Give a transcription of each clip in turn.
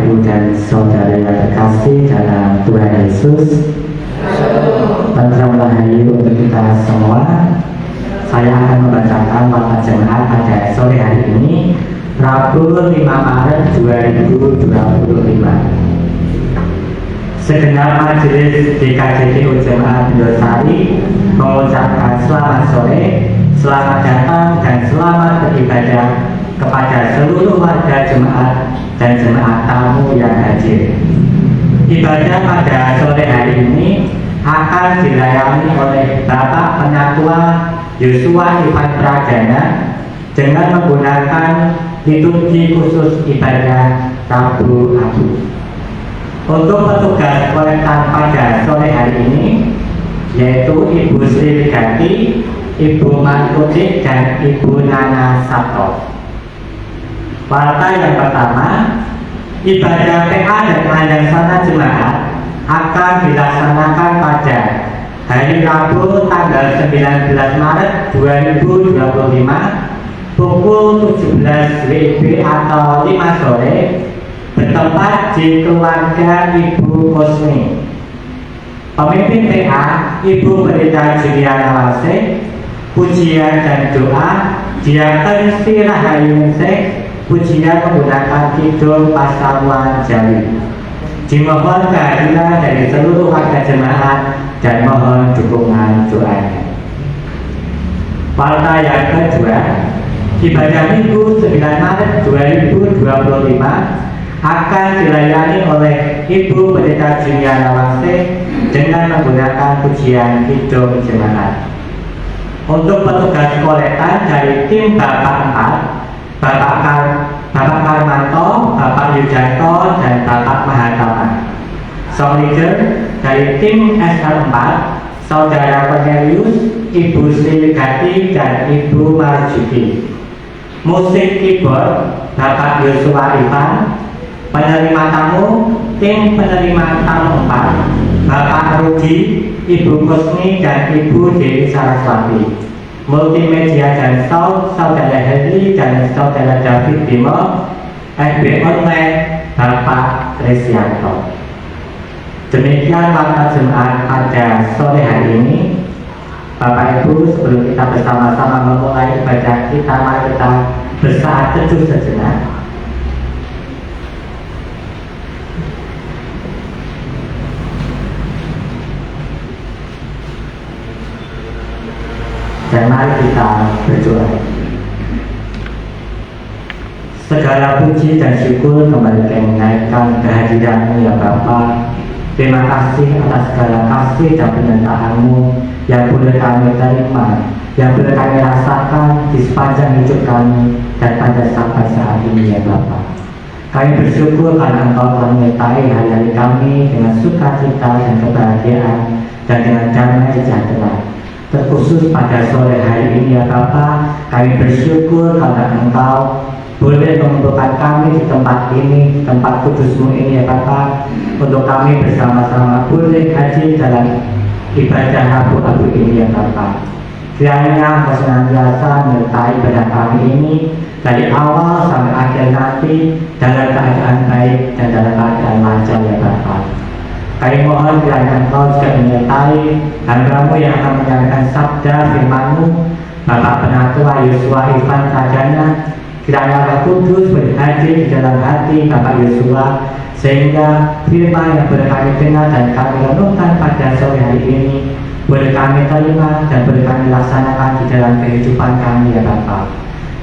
ibu dan saudara yang terkasih dalam Tuhan Yesus, tentram rahayu untuk kita semua. Saya akan membacakan watak jemaat pada sore hari ini, Rabu 5 Maret 2025. Segenap majelis GKJTU Jemaat Indosari mengucapkan selamat sore, selamat datang dan selamat beribadah kepada seluruh warga jemaat dan jemaat tamu yang hadir. Ibadah pada sore hari ini akan dilayani oleh Bapak Penatua Yosua Ivan Pradana dengan menggunakan liturgi khusus ibadah Rabu Abu. Untuk petugas kolektan pada sore hari ini yaitu Ibu Sri Widati, Ibu Mantutik dan Ibu Nana Sabto. Warta yang pertama, ibadah PA dan Andarsana Jemaat akan dilaksanakan pada hari Rabu tanggal 19 Maret 2025 pukul 17 WIB atau 5 sore bertempat di keluarga Ibu Kosmi. Pemimpin PA Ibu Pendeta Juliana Walse, pujian dan doa Diaken Sri Rahayu Ningsih, pujian menggunakan kidung Pasamuan Jawi. Dimohon kehadiran dari seluruh warga jemaat dan mohon dukungan doanya. Warta yang kedua, ibadah Minggu 9 Maret 2025 akan dilayani oleh Ibu Pendeta Juliana Walse dengan menggunakan pujian kidung jemaat. Untuk petugas kolektan dari tim Bapak 4, Bapak Karmanto, Bapak Yujanto, dan Bapak Mahatama. Song leader dari tim SL4, Saudara Cornelius, Ibu Sri Widati, dan Ibu Marjuki. Musik keyboard, Bapak Yosua Ivan. Penerima tamu, tim penerima tamu 4, Bapak Rudi, Ibu Kusni, dan Ibu Dewi Saraswati. Multimedia dan sound, Saudara Heri dan Saudara David Bimo. FB Online, Bapak Resianto. Demikian warta jemaat pada sore hari ini. Bapak Ibu, sebelum kita bersama-sama memulai ibadah kita, mari kita bersaat teduh sejenak. Dan mari kita berdoa. Segala puji dan syukur kembali menaikkan kehadiran-Mu ya Bapa. Terima kasih atas segala kasih dan penyertaan-Mu yang boleh kami terima, yang boleh kami rasakan di sepanjang hidup kami dan pada sampai saat ini ya Bapa. Kami bersyukur karena Engkau telah menyertai hari-hari kami dengan sukacita dan kebahagiaan dan dengan damai sejahtera. Terkhusus pada sore hari ini ya Bapa, kami bersyukur karena Engkau boleh mengumpulkan kami di tempat ini, di tempat kudus-Mu ini ya Bapa, untuk kami bersama-sama boleh hadir dalam ibadah Rabu Abu ini ya Bapa. Kiranya Engkau senantiasa menyertai ibadah kami ini dari awal sampai akhir nanti dalam keadaan baik dan dalam keadaan lancar ya Bapa. Kami mohon kiranya Engkau juga menyertai hamba-Mu yang akan menyampaikan sabda firman-Mu, Bapak Penatua Yosua Ivan Pradana. Kiranya Roh Kudus berhadir di dalam hati Bapak Yosua, sehingga firman yang boleh kami dengar dan kami renungkan pada sore hari ini boleh kami terima dan boleh kami laksanakan di dalam kehidupan kami ya Bapak.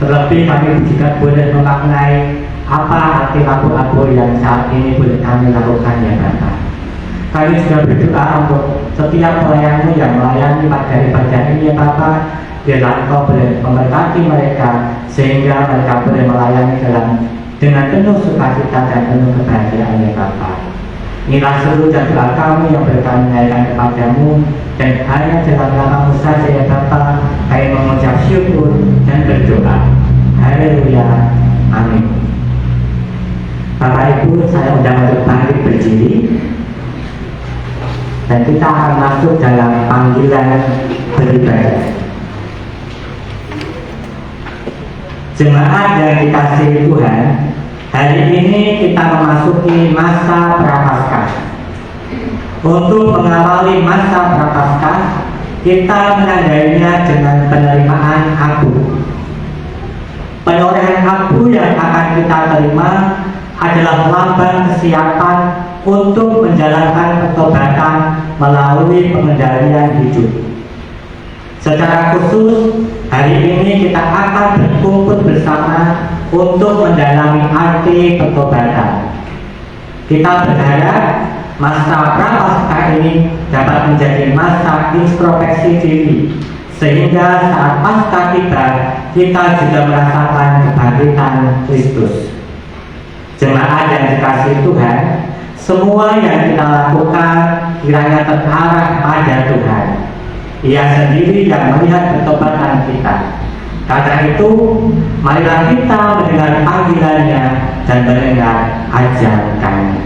Terlebih kami juga boleh memaknai apa arti Rabu-Abu yang saat ini boleh kami lakukan ya Bapak. Kami juga berdoa untuk setiap pelayan-Mu yang melayani pada ibadah ini ya Bapa. Biarlah Engkau boleh memberkati mereka sehingga mereka boleh melayani dengan penuh sukacita dan penuh kebahagiaan ya Bapa. Inilah seluruh doa kami yang boleh kami naikkan kepadamu, dan hanya dalam nama-Mu saja ya Bapa kami mengucap syukur dan berdoa. Haleluya. Amin. Bapak Ibu, saya undang untuk bangkit berdiri. Dan kita akan masuk dalam panggilan beribadah. Jemaat yang dikasihi Tuhan, Hari ini kita memasuki masa Prapaskah. Untuk mengawali masa Prapaskah, kita menandainya dengan penerimaan abu. Perolehan abu yang akan kita terima adalah lambang kesiapan untuk menjalankan pertobatan melalui pengendalian hidup. Secara khusus, hari ini kita akan berkumpul bersama untuk mendalami arti pertobatan. Kita berharap masa Prapaskah ini dapat menjadi masa introspeksi diri, sehingga saat Paskah tiba, kita juga merasakan kebangkitan Kristus. Jemaat yang dikasihi Tuhan, semua yang kita lakukan kiranya terarah pada Tuhan. Ia sendiri yang melihat pertobatan kita. Karena itu, marilah kita mendengar panggilannya dan mendengar ajarannya.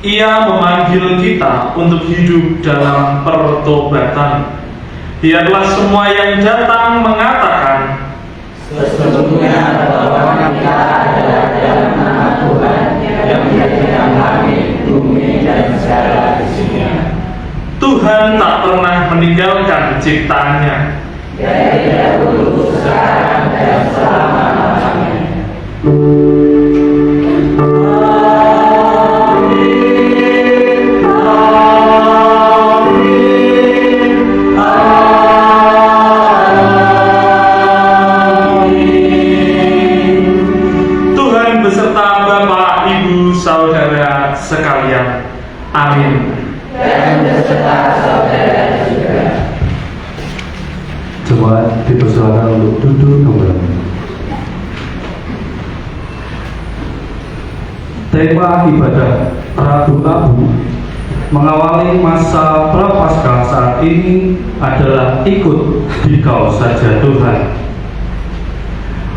Ia memanggil kita untuk hidup dalam pertobatan. Biarlah semua yang datang mengatakan, sesungguhnya pertolongan kita adalah dalam nama Tuhan yang menjadikan langit, bumi, dan segala isinya. Tuhan tak pernah meninggalkan ciptaannya. Dari dahulu, sekarang, dan selama-lamanya. Amin. sekalian. Amin. Dan beserta saudara juga. Jemaat dipersilakan untuk duduk kembali. Tema ibadah Rabu Abu mengawali masa Prapaskah saat ini adalah ikut dikau saja Tuhan.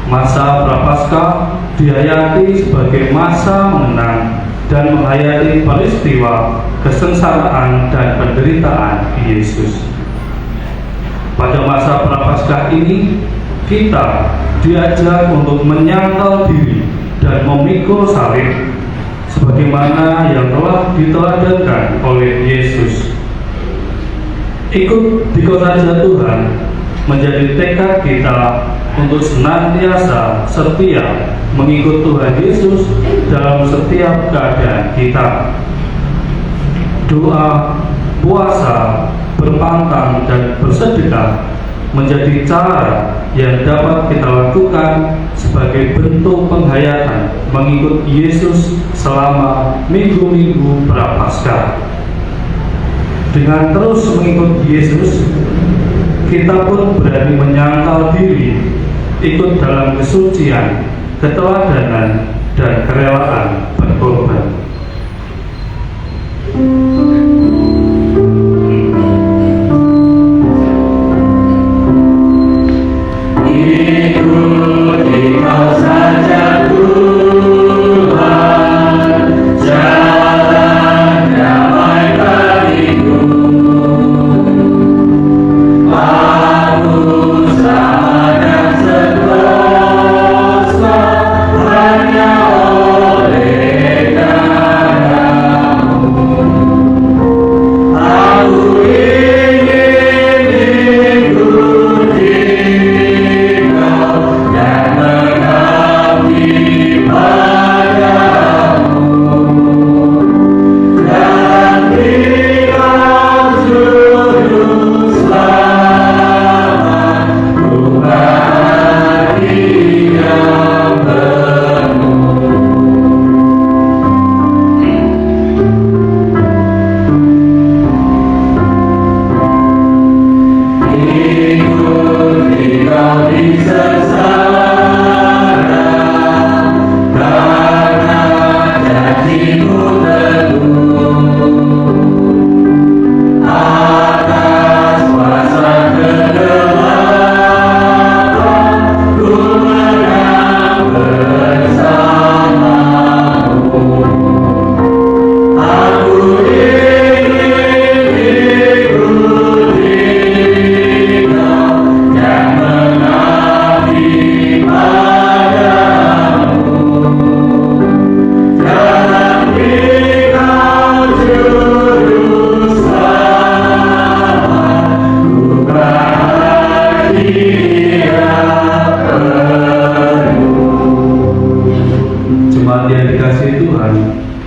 Masa Prapaskah dihayati sebagai masa mengenang dan menghayati peristiwa kesengsaraan dan penderitaan Yesus. Pada masa Prapaskah ini, kita diajak untuk menyangkal diri dan memikul salib sebagaimana yang telah diteladankan oleh Yesus. Ikut dikau saja Tuhan menjadi tekad kita untuk senantiasa setia mengikut Tuhan Yesus dalam setiap keadaan kita. Doa, puasa, berpantang, dan bersedekah menjadi cara yang dapat kita lakukan sebagai bentuk penghayatan mengikut Yesus selama minggu-minggu Prapaskah. Dengan terus mengikut Yesus, kita pun berani menyangkal diri, ikut dalam kesucian, keteladanan, dan kerelaan berkorban.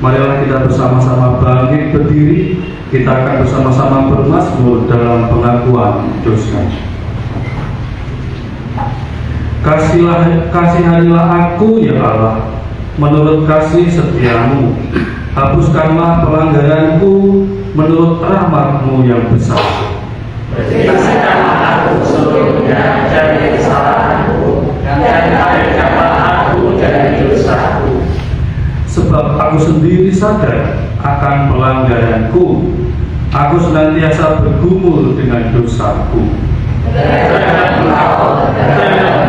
Marilah kita bersama-sama bangkit berdiri. Kita akan bersama-sama bermazmur dalam pengakuan dosa. Kasihanilah aku ya Allah, menurut kasih setiamu. Hapuskanlah pelanggaranku menurut rahmat-Mu yang besar. Bersihkanlah aku seluruhnya dari kesalahanku, dan tarik-tarik aku dari dosaku. Sebab aku sendiri sadar akan pelanggaranku, aku senantiasa bergumul dengan dosaku. Dan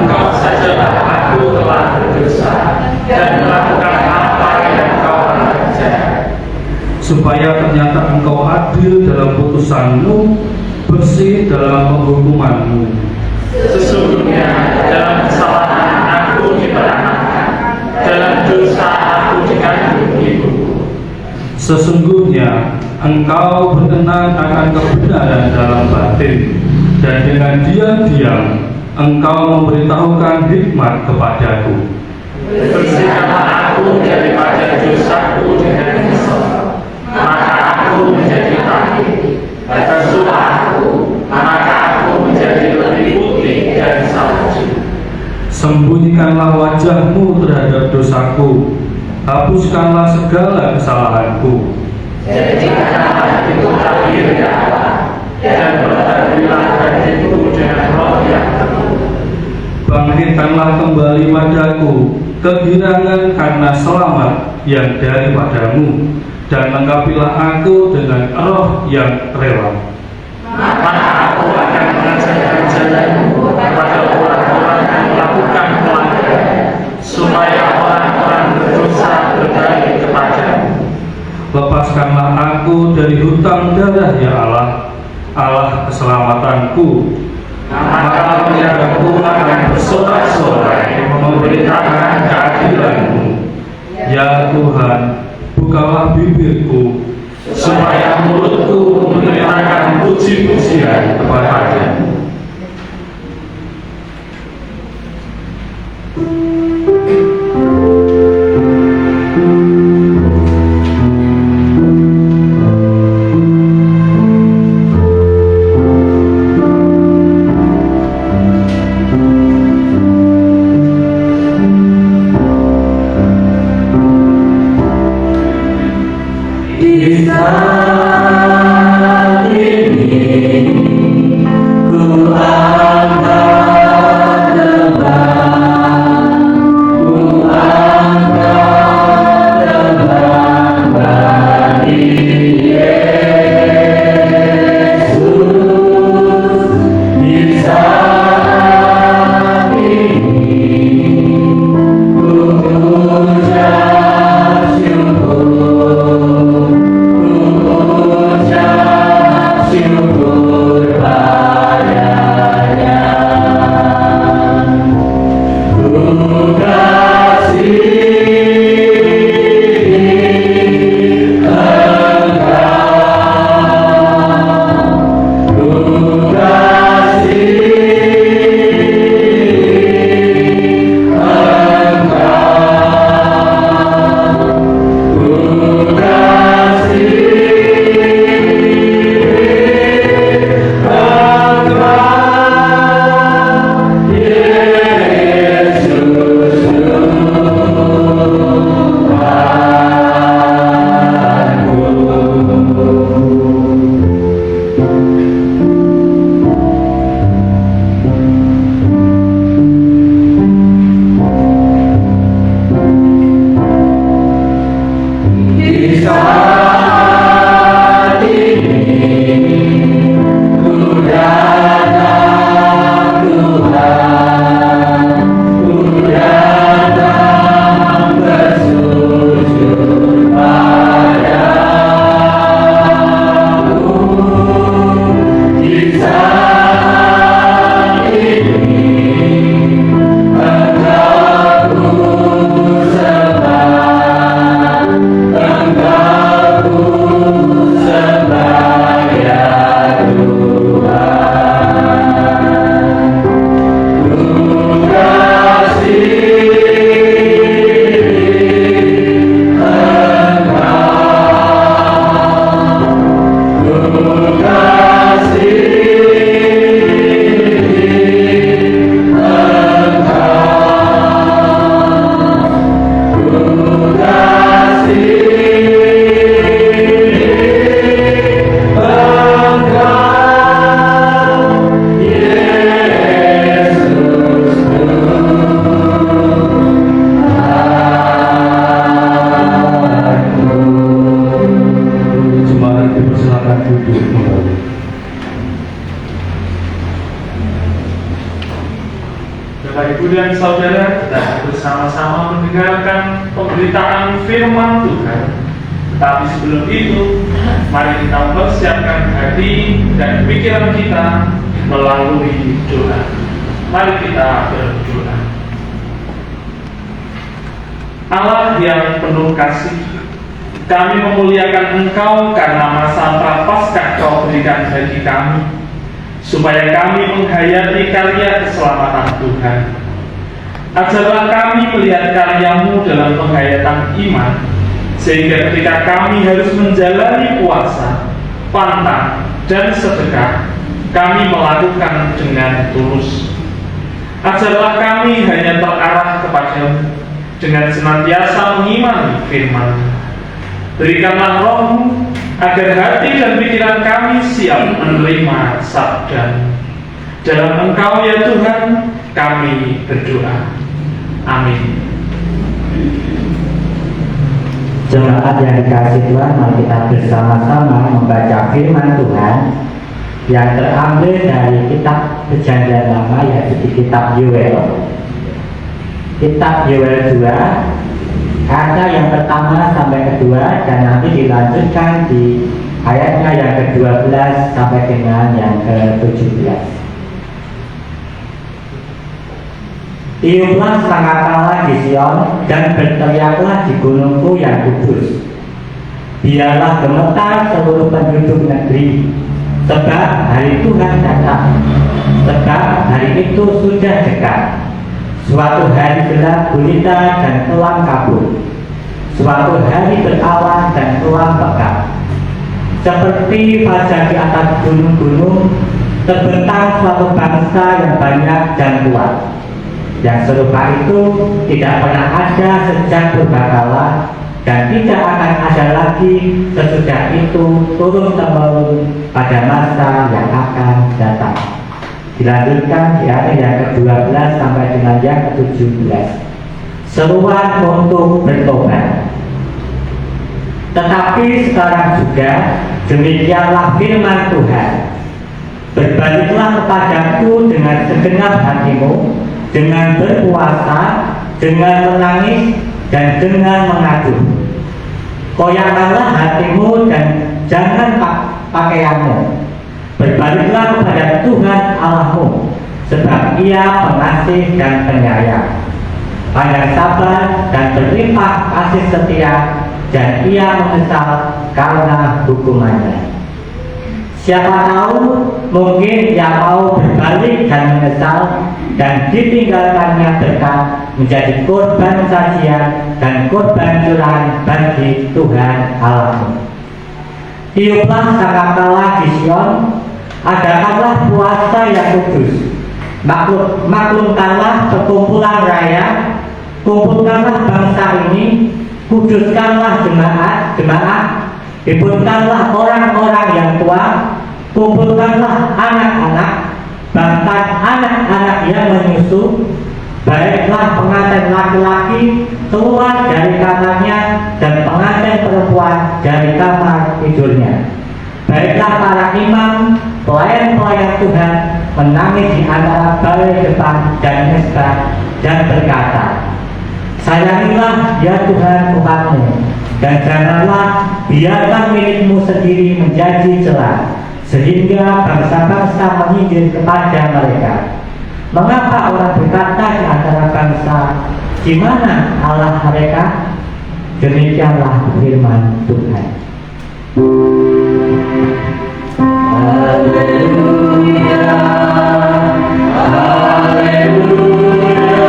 engkau sajalah aku telah berdosa dan melakukan apa yang engkau kerjakan. Supaya ternyata engkau adil dalam putusan-Mu, bersih dalam penghukuman-Mu. Sesungguhnya dalam kesalahan aku diperanakkan, dalam dosa aku dikandung ibuku. Sesungguhnya engkau berkenan akan kebenaran dalam batin, dan dengan diam-diam engkau memberitahukan hikmat kepadaku. Bersihkanlah aku daripada dosaku dengan hisop, maka aku menjadi tahir. Basuhlah aku, maka aku menjadi lebih putih dari salju. Sembunyikanlah wajah-Mu terhadap dosaku, Hapuskanlah segala kesalahanku, Jadikanlah hatiku tabir ya Allah, dan berteduhlah hatiku dengan roh yang teguh. bangkitkanlah kembali padaku kegirangan karena selamat yang daripadamu, dan lengkapilah aku dengan roh yang rela. Maka aku akan mengajarkan jalanmu kepada orang-orang yang melakukan pelanggaran, supaya orang-orang berdosa berbalik kepadamu. Lepaskanlah aku dari hutang darah ya Allah, Allah keselamatanku. Maka aku akan bersorak-sorai memberitakan keadilanmu. Ya Tuhan, bukalah bibirku, Supaya mulutku memberitakan puji-pujian kepadamu. Di saat ini ku angkat tembang, ku angkat tembang bagi Yesus. Di saat ini ku ucap syukur. Syukur padanya, ku kasihi Engkau, ku kasihi Engkau, ku kasihi di saat ini ku datang Tuhan, ku datang bersujud padamu. Di saat ini Engkau ku sembah, Engkau ku sembah ya Tuhan, ku kasihi Engkau, ku kasihi Engkau, ku Jemaat dipersilakan duduk kembali. Bapak, Ibu, dan Saudara, kita bersama-sama mendengarkan pemberitaan firman Tuhan. Tetapi sebelum itu, mari kita mempersiapkan hati dan pikiran kita melalui doa. Mari kita berdoa. Allah yang penuh kasih, kami memuliakan Engkau karena masa prapaskah Kau berikan bagi kami, supaya kami menghayati karya keselamatan Tuhan. Ajarlah kami melihat karya-Mu dalam penghayatan iman, sehingga ketika kami harus menjalani puasa, pantang, dan sedekah, kami melakukan dengan tulus. Ajarlah kami hanya terarah kepadamu, dengan senantiasa mengimani firman. Berikanlah roh-Mu agar hati dan pikiran kami siap menerima sabda. Dalam Engkau ya Tuhan kami berdoa. Amin. Jemaat yang dikasihi Tuhan, mari kita bersama-sama membaca firman Tuhan yang terambil dari kitab Perjanjian Lama, yaitu di kitab Yoel. Kitab Yoel 2 ayat yang pertama sampai kedua, dan nanti dilanjutkan di ayatnya yang ke-12 sampai dengan yang ke-17. Tiuplah sangkakala di Sion dan berteriaklah di gunungku yang kudus. Biarlah gemetar seluruh penduduk negeri, sebab hari Tuhan datang, sebab hari itu sudah dekat. Suatu hari gelap gulita dan kelam kabut, suatu hari berawan dan kelam pekat. Seperti fajar di atas gunung-gunung, terbentang suatu bangsa yang banyak dan kuat. Yang serupa itu tidak pernah ada sejak purbakala, dan tidak akan ada lagi sesudah itu turun-temurun pada masa yang akan datang. Dilanjutkan di ayat yang ke-12 sampai dengan yang ke-17. Seruan untuk bertobat. Tetapi sekarang juga demikianlah firman Tuhan. Berbaliklah kepadaku dengan segenap hatimu, dengan berpuasa, dengan menangis, dan dengan mengadu. Koyakkanlah hatimu dan jangan pakaianmu. Berbaliklah kepada Tuhan Allahmu, sebab Ia pengasih dan penyayang, pandang sabar dan berlimpah kasih setia, dan Ia menyesal karena hukumannya. Siapa tahu mungkin Ia mau berbalik dan menyesal, dan ditinggalkannya berkat menjadi korban sajian dan korban curahan bagi Tuhan Allahmu. Tiuplah sangkakala di Sion, adakanlah puasa yang kudus. Maklumkanlah perkumpulan raya, kumpulkanlah bangsa ini, kuduskanlah jemaat, hiburkanlah orang-orang yang tua, kumpulkanlah anak-anak, bahkan anak-anak yang menyusu. Baiklah pengantin laki-laki keluar dari kamarnya, dan pengantin perempuan dari kamar tidurnya. Baiklah para imam, pelayan-pelayan Tuhan, menangis di antara balai depan dan mesbah, dan berkata, sayangilah ya Tuhan umat-Mu, dan janganlah biarkan milikmu sendiri menjadi celah, sehingga bangsa-bangsa menyindir kepada mereka. Mengapa orang berkata di antara bangsa, di mana Allah mereka? Demikianlah firman Tuhan. Haleluya, haleluya,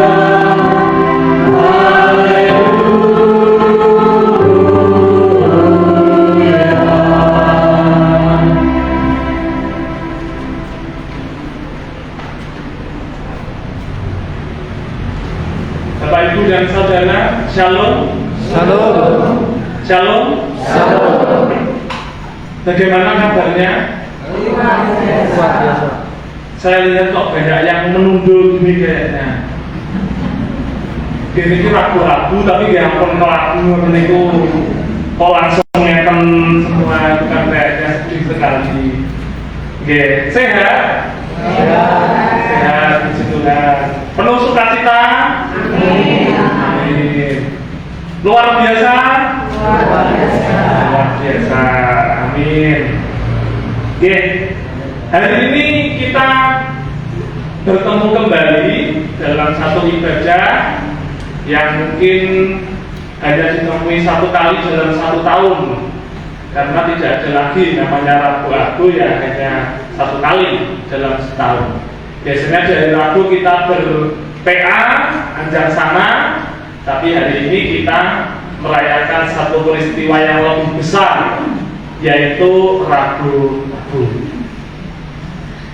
Bapak, Ibu, dan Saudara, Shalom. Shalom. Shalom. Shalom. Bagaimana kabarnya? Luar biasa. Saya lihat kok banyak yang menunduk gini kayaknya. Gini ragu-ragu, tapi gak pun ragu itu kok langsung ngeten semua, bukan kayaknya sedih sekali. Oke, sehat? Sehat, puji Tuhan. Penuh sukacita? Amin. Luar biasa? Luar biasa. Amin. Oke, hari ini kita bertemu kembali dalam satu ibadah yang mungkin hanya ditemui satu kali dalam 1 tahun, karena tidak ada lagi namanya Rabu Abu, ya hanya 1 kali dalam setahun. Biasanya dari Rabu kita ber-PA Anjar Sana, tapi hari ini kita merayakan satu peristiwa yang lebih besar, yaitu Rabu Abu.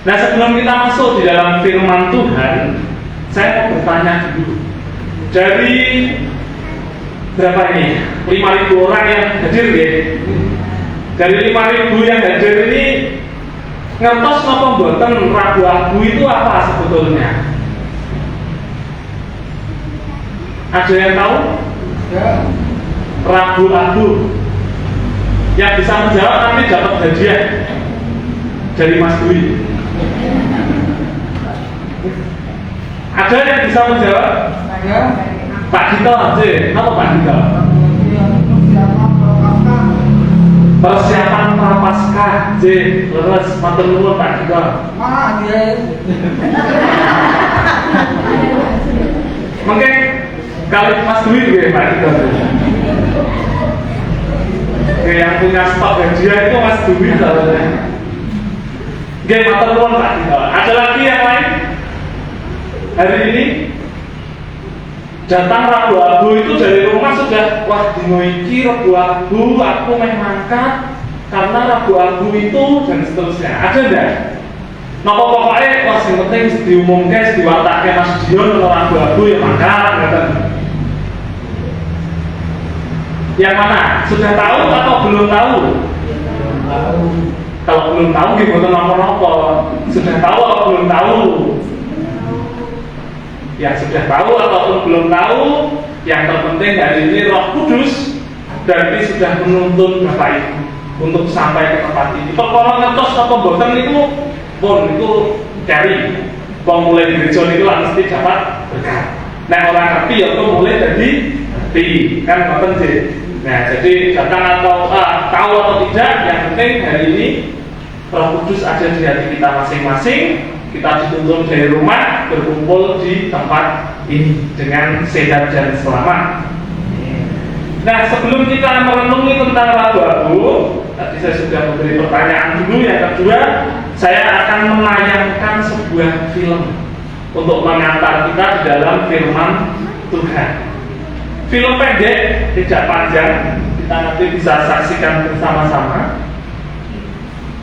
Nah, sebelum kita masuk di dalam firman Tuhan, saya mau bertanya dulu. Dari berapa ini? 5.000 orang yang hadir ya. Dari 5.000 yang hadir ini ngertos napa mboten Rabu Abu itu apa sebetulnya? Ada yang tahu? Ya. Rabu Abu. Yang bisa menjawab nanti dapat hadiah dari Mas Dwi. Ada yang bisa menjawab? Ada. Pak Dito aja. Apa Pak Dito? Persiapan prapaskah. J. Leres. Matur nuwun Pak Dito. Mana dia? Mungkin kali Mas Dwi juga Pak Dito. Oke, yang punya stok hadiah itu Mas Dwi soalnya. Oke, matur nuwun Pak Dito. Ada lagi yang lain? Hari ini datang Rabu Abu itu dari rumah sudah, wah dino iki Rabu Abu aku main mangkat karena Rabu Abu itu dan seterusnya. Ada enggak? Napa pokoknya wah yang penting diumumkan, diwatakke Mas Dion kalau Rabu Abu ya mangkat ngoten. Yang mana? Sudah tahu atau belum tahu? Kalau belum tahu gimana napa-napa? Sudah tahu atau belum tahu? Yang sudah tahu ataupun belum tahu, yang terpenting hari ini Roh Kudus berarti sudah menuntun Bapak Ibu untuk sampai ke tempat ini. Perkara ngertos apa mboten niku pun itu cari wong mulai di gereja niku lah mesti dapat berkat. Nek ora ngerti ya kok mulai jadi ngerti kan ngoten sih. Nah, jadi datang atau tahu atau tidak, yang penting hari ini Roh Kudus ada di hati kita masing-masing. Kita dituntun dari rumah berkumpul di tempat ini dengan sehat dan selamat. Nah, sebelum kita merenungi tentang Rabu Abu, tadi saya sudah memberi pertanyaan dulu. Yang kedua, saya akan menayangkan sebuah film untuk mengantar kita di dalam firman Tuhan. Film pendek, tidak panjang, kita nanti bisa saksikan bersama-sama.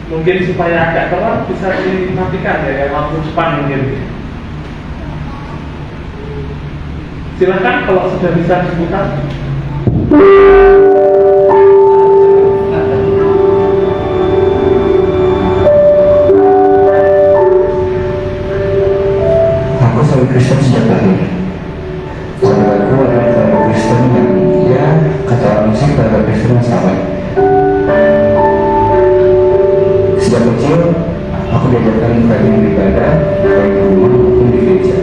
Mungkin supaya agak terang bisa dimatikan ya, lampu depan mungkin. Silahkan kalau sudah bisa dibuka. Aku sebagai Kristen sejak lahir. Saudaraku adalah keluarga Kristen yang ya kata orang sih keluarga Kristen yang sampai. Sejak kecil, aku diajarkan rajin beribadah, baik di rumah maupun di gereja.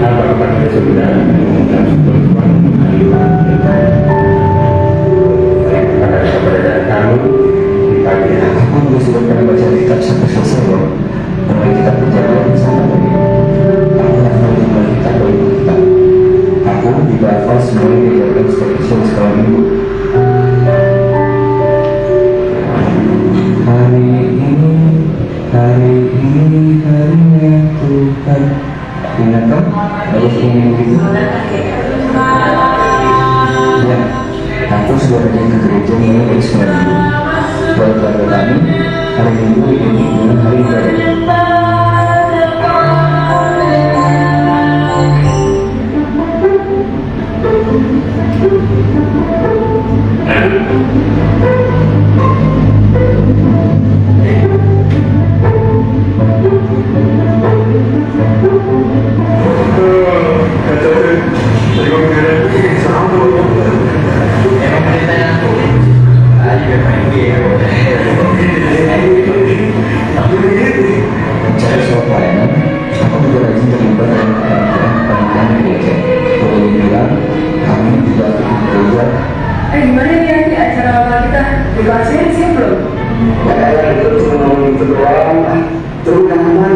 Apa kepada saudara mengumumkan sebuah Tuhan kepada kamu di pagi hari. Aku juga sudah pernah baca kitab sampai selesai loh. Mulai kitab Kejadian sampai tadi. Aku hafal jumlah kitab dari kitab. Aku juga hafal semuanya diajarkan setiap kecil sekolah minggu. Hari ini harinya Tuhan. Ingat kan? Harus ingin begitu. Ya, aku sudah pergi ke gereja mulai dari sekolah minggu. Buat keluarga kami, hari minggu identik dengan hari ibadah. Mencari soal pelayanan, aku juga rajin terlibat dalam pernikahan gereja. Boleh dibilang, kami juga aktif di gereja. Gimana nih nanti acara apa kita? Dibahasnya sih belum? Ya, itu cuma ngomong itu doang. Terus teman,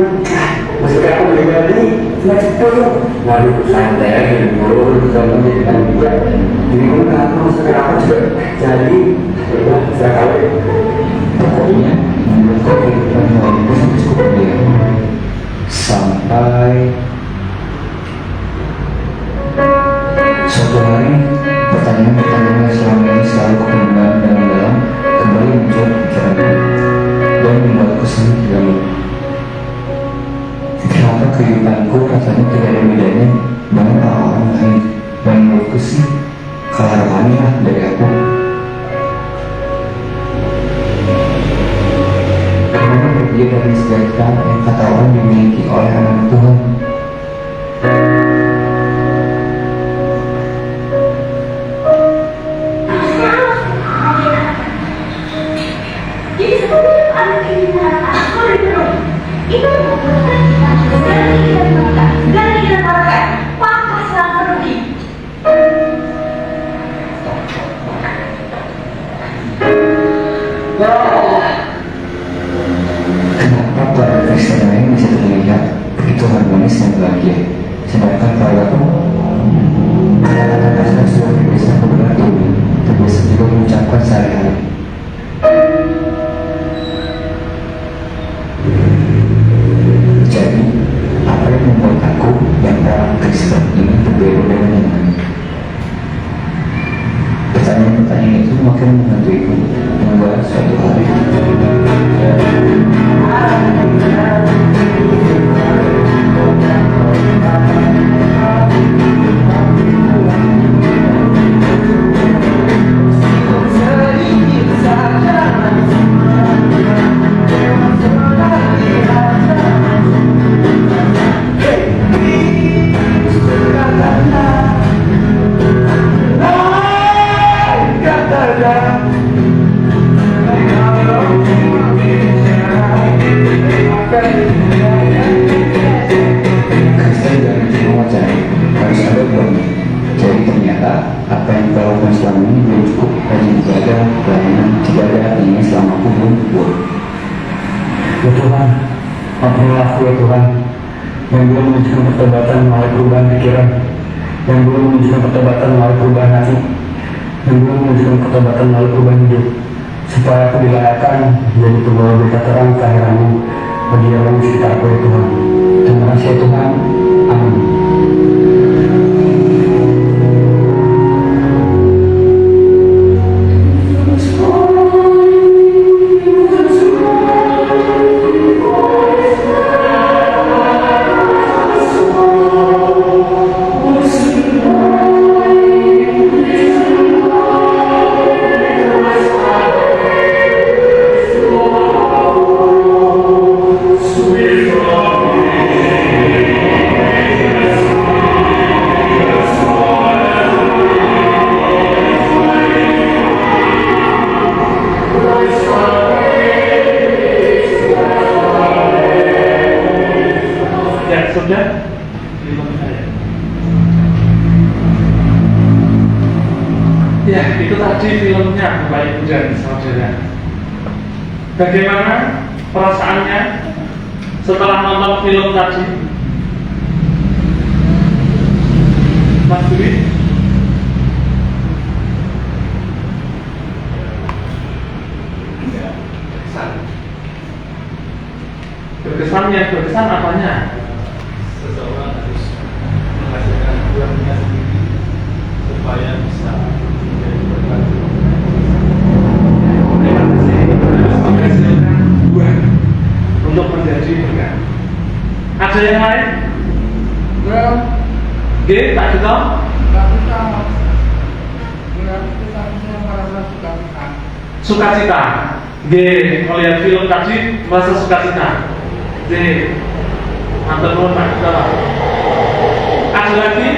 maksudnya aku beribadah nih, cuma cepet loh. Waduh, santai aja dulu, sama jadi kan dia. Jadi kenapa maksudnya aku juga jadi, ya, saya kawin. Pokoknya, menurutku kehidupan hidupku sampai cukup dia. Sampai suatu hari, pertanyaan-pertanyaan yang selama ini selalu kependam dalam-dalam kembali muncul di pikiranku dan membuatku sendiri dalam. Kenapa kehidupan kehidupanku rasanya tidak ada bedanya dengan orang-orang lain. Dan menurutku sih kalah rohani lah dari aku. Karena terdiri dari sejarah yang kata orang dimiliki oleh anak Tuhan. Jadi sebelum ada keinginan aku diterus, itu membutuhkan kita segala kita temukan, segala kita dapatkan, maka selang pergi. Kenapa para Kristen lain bisa terlihat begitu harmonis dan bahagia, sedangkan para aku kata-kata kasar sudah terbiasa berlaku, terbiasa juga mengucapkan sehari-hari. Jadi, apa yang membuat aku yang orang Kristen ini berbeda dengan yang lain? Pertanyaan-pertanyaan itu makin membantuiku membuat suatu hari. Kristen jangan cuma wacana, harus ada buahnya. Jadi ternyata apa yang kau lakukan selama ini belum cukup. Rajin ibadah, pelayanan, tidak ada artinya selama aku belum berbuat. Ya Tuhan, ampunilah aku ya Tuhan, yang belum menunjukkan pertobatan melalui perubahan pikiran, yang belum menunjukkan pertobatan melalui perubahan hati, yang belum menunjukkan pertobatan melalui perubahan hidup, supaya aku dilayakkan menjadi pembawa berita terang kehadiran-Mu bagi orang di sekitarku ya Tuhan. Terima kasih ya Tuhan. Amin. Sudah? Ya, itu tadi filmnya Bapak Ibu dan Saudara. Bagaimana perasaannya setelah nonton film tadi? Mas Dwi? Berkesan apanya? Seseorang harus menghasilkan buahnya sendiri supaya bisa menjadi berkat. Harus menghasilkan buah untuk menjadi berkat. Ada yang lain? Belum. G, Pak Duto? Sukacita. G, melihat film tadi merasa sukacita. G, mantan nuwun Pak Duto. Ada lagi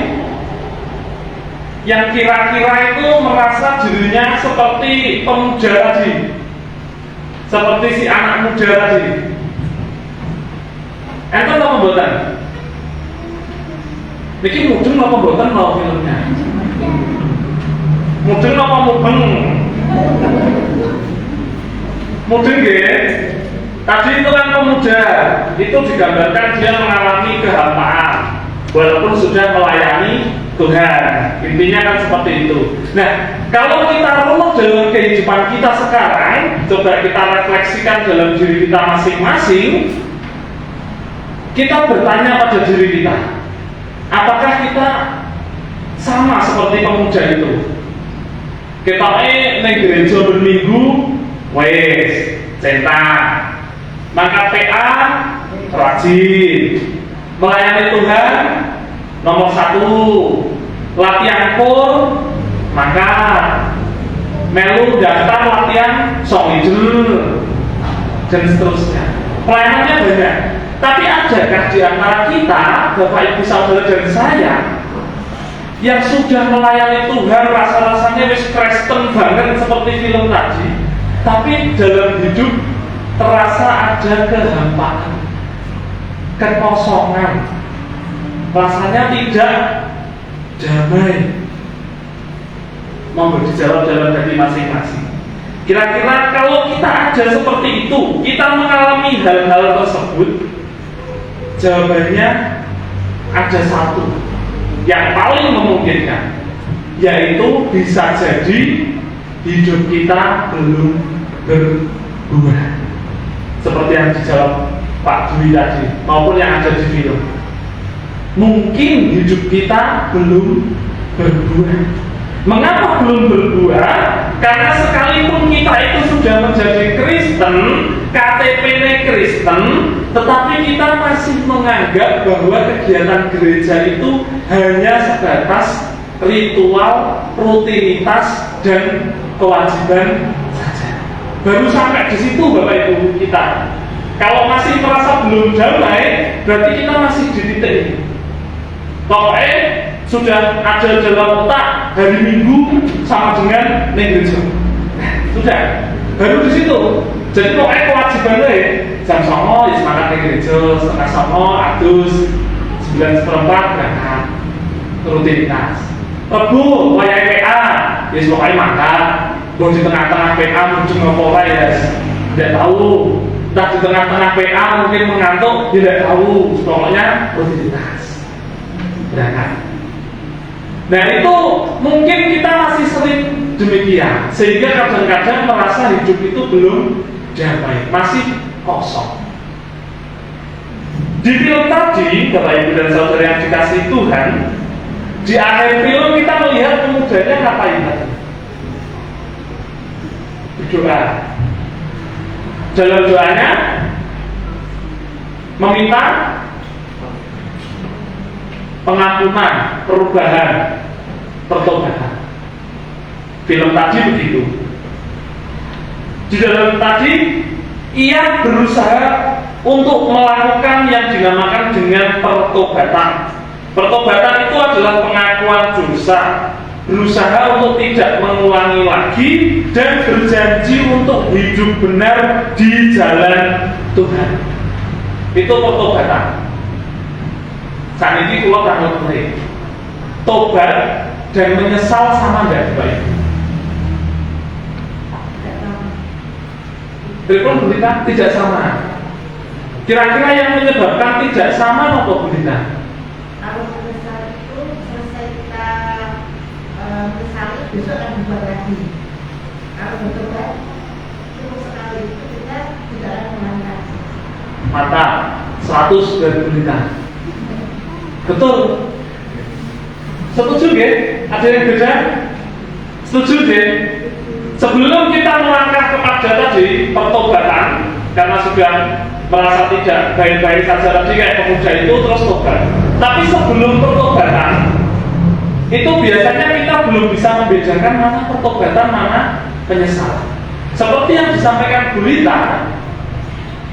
yang kira-kira itu merasa dirinya seperti pemuja tadi, seperti si anak muda tadi. Enten apa mboten? Niki mudeng apa mboten mau filmnya? Mudeng apa mubeng? Mudeng nggih. Tadi itu kan pemuda, itu digambarkan dia mengalami kehampaan walaupun sudah melayani Tuhan. Intinya kan seperti itu. Nah, kalau kita runut dalam kehidupan kita sekarang, coba kita refleksikan dalam diri kita masing-masing. Kita bertanya pada diri kita, apakah kita sama seperti pemuda itu? Kita neng gereja berminggu, wes centang, maka PA rajin, Melayani Tuhan nomor 1. Latihan kur, maka melu daftar latihan song leader dan seterusnya. Pelayanannya banyak. Tapi adakah di antara kita, Bapak Ibu Saudara dan saya, yang sudah melayani Tuhan rasa-rasanya wis Kristen banget seperti film tadi, tapi dalam hidup terasa ada kehampaan, kekosongan, rasanya tidak damai? Monggo dijawab dalam hati masing-masing. Kira-kira kalau kita ada seperti itu, kita mengalami hal-hal tersebut, jawabannya ada satu yang paling memungkinkan, yaitu bisa jadi hidup kita belum berbuah, seperti yang dijawab Pak Dwi tadi maupun yang ada di film. Mungkin hidup kita belum berbuah. Mengapa belum berbuah? Karena sekalipun kita itu sudah menjadi Kristen, KTP-nya Kristen, tetapi kita masih menganggap bahwa kegiatan gereja itu hanya sebatas ritual, rutinitas, dan kewajiban saja. Baru sampai di situ Bapak Ibu kita. Kalau masih merasa belum damai, berarti kita masih di titik ini. Pokoknya sudah ada dalam otak hari Minggu sama dengan gereja. Sudah, baru di situ. Jadi pokoknya kewajibannya jam 09.00 ya semangat gereja, 08.30 adus, 9:04 berangkat rutinitas. Rebu wayai PA, ya pokoknya makan. Di tengah-tengah PA muncul ngopora ya, tidak tahu. Entah di tengah-tengah PA mungkin mengantuk, tidak tahu. Pokoknya rutinitas berangkat. Nah itu mungkin kita masih sering demikian, sehingga kadang-kadang merasa hidup itu belum damai, masih kosong. Di film tadi, Bapak Ibu dan Saudara yang dikasihi Tuhan, di akhir film kita melihat pemudanya ngapain tadi? Berdoa. Dalam doanya meminta pengampunan, perubahan, pertobatan. Film tadi begitu. Di dalam tadi ia berusaha untuk melakukan yang dinamakan dengan pertobatan. Pertobatan itu adalah pengakuan dosa, berusaha untuk tidak mengulangi lagi dan berjanji untuk hidup benar di jalan Tuhan. Itu pertobatan. Saat ini keluar tanggal mulai tobat dan menyesal sama nggak baik. Telepon berita tidak sama. Kira-kira yang menyebabkan tidak sama apa berita? Kalau menyesal itu selesai kita menyesali, besok akan berubah lagi. Kalau bertobat cukup sekali itu kita tidak akan melanggar. Mata 100 dari berita. Betul. Setuju ya? Ada yang beda? Setuju ya? Sebelum kita melangkah kepada tadi pertobatan, karena sudah merasa tidak baik-baik saja tadi kayak pemuda itu terus tobat. Tapi sebelum pertobatan itu biasanya kita belum bisa membedakan mana pertobatan, mana penyesalan. Seperti yang disampaikan Bu Lita,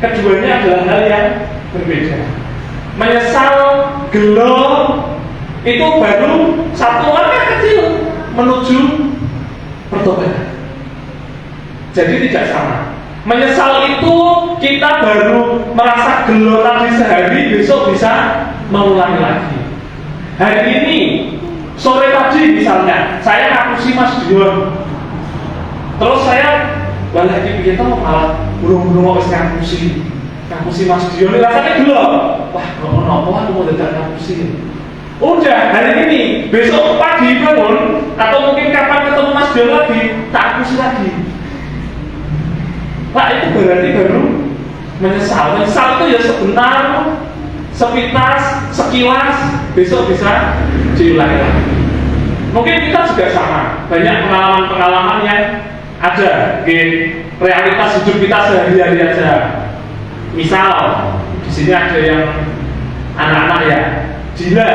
keduanya adalah hal yang berbeda. Menyesal, gelo itu baru satu langkah kecil menuju pertobatan. Jadi tidak sama. Menyesal itu kita baru merasa gelo tadi sehari, besok bisa mengulangi lagi. Hari ini, sore tadi misalnya, saya ngapusi Mas Dion. Terus saya balik lagi begitu malah burung-burung mau ngapusi Mas Dion. Rasanya gelo. Wah, nopo aku mau datang ngapusi. Udah, hari ini, besok pagi bangun atau mungkin kapan ketemu Mas Dion lagi, tak ngapusi lagi. Pak, itu berarti baru menyesal. Menyesal itu ya sebentar, sepintas, sekilas, besok bisa diulangi lagi. Mungkin kita juga sama, banyak pengalaman-pengalaman yang ada di realitas hidup kita sehari-hari aja. Misal, di sini ada yang anak-anak ya, Jila,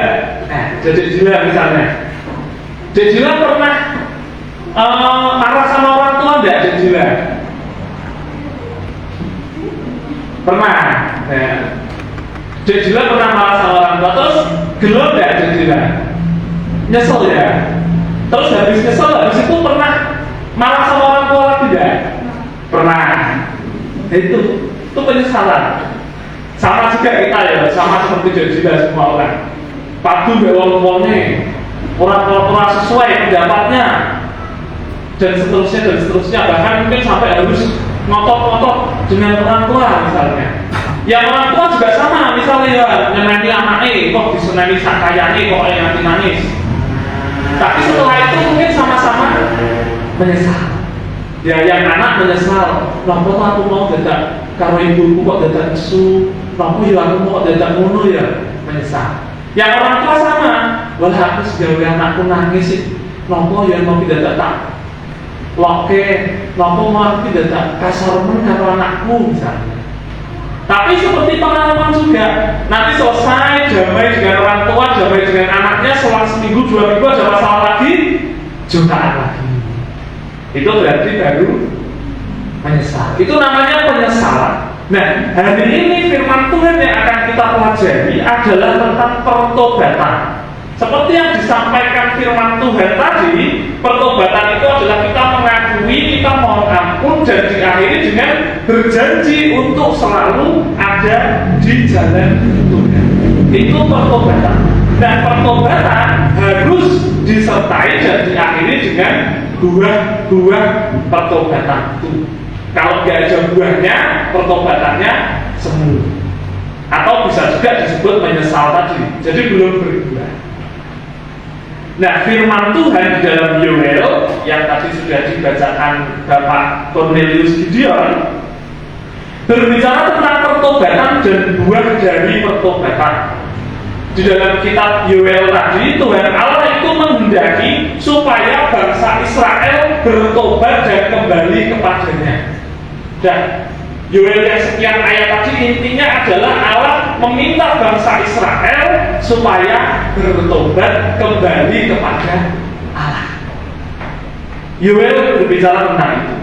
Dedek Jila misalnya. Dedek Jila pernah marah sama orang tua enggak, Dedek Jila? Pernah. Dedek Jila pernah marah sama orang tua, terus gelo enggak Dedek Jila? Nyesel ya. Terus habis nyesel, habis itu pernah marah sama orang tua lagi enggak? Pernah. Itu penyesalan. Sama juga kita ya, sama seperti Dedek Jila semua orang. Padu bewong-wongnya, orang tua sesuai pendapatnya, dan seterusnya, bahkan mungkin sampai harus ngotot-ngotot dengan orang tua misalnya. Yang orang tua juga sama, misalnya ya nyenani anaknya, kok disenani sakayane, kok nanti nangis. Tapi setelah itu mungkin sama-sama menyesal. Ya yang anak menyesal, kenapa aku mau dadak karo ibuku kok dadak nesu, kenapa ya aku mau dadak ngono ya, menyesal. Yang orang tua sama, wah aku segawe anakku nangis sih, kenapa ya mau dadak tak loke, kenapa mau aku dadak kasar men karo anakku misalnya. Tapi seperti pengalaman juga, nanti selesai damai dengan orang tua, damai dengan anaknya, selang seminggu 2 minggu ada masalah lagi, jutaan lagi. Itu berarti baru menyesal. Itu namanya penyesalan. Nah, hari ini firman Tuhan yang akan kita pelajari adalah tentang pertobatan. Seperti yang disampaikan firman Tuhan tadi, pertobatan itu adalah kita mengakui, kita mohon ampun, dan diakhiri dengan berjanji untuk selalu ada di jalan Tuhan. Itu pertobatan. Dan pertobatan harus disertai dan diakhiri dengan buah-buah pertobatan itu. Kalau nggak ada buahnya, pertobatannya semu. Atau bisa juga disebut menyesal tadi. Jadi belum berbuah. Nah, firman Tuhan di dalam Yoel yang tadi sudah dibacakan Bapak Cornelius Gideon berbicara tentang pertobatan dan buah dari pertobatan. Di dalam kitab Yoel tadi, Tuhan Allah itu menghendaki supaya bangsa Israel bertobat dan kembali kepadanya. Dan Yoel yang sekian ayat tadi intinya adalah Allah meminta bangsa Israel supaya bertobat kembali kepada Allah. Yoel berbicara tentang itu.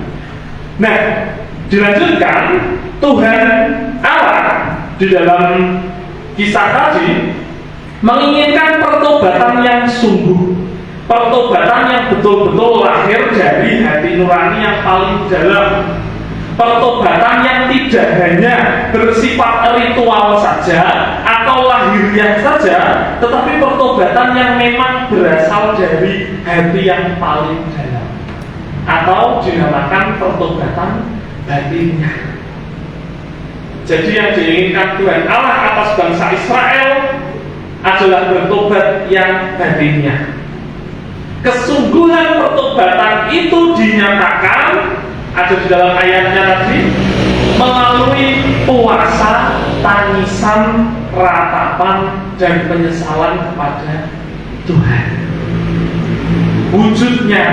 Nah, dilanjutkan, Tuhan Allah di dalam kisah tadi menginginkan pertobatan yang sungguh, pertobatan yang betul-betul lahir dari hati nurani yang paling dalam, pertobatan yang tidak hanya bersifat ritual saja atau lahiriah saja, tetapi pertobatan yang memang berasal dari hati yang paling dalam, atau dinamakan pertobatan batinnya. Jadi yang diinginkan Tuhan Allah atas bangsa Israel adalah bertobat yang batinnya. Kesungguhan pertobatan itu dinyatakan ada di dalam ayatnya tadi melalui puasa, tangisan, ratapan, dan penyesalan kepada Tuhan. Wujudnya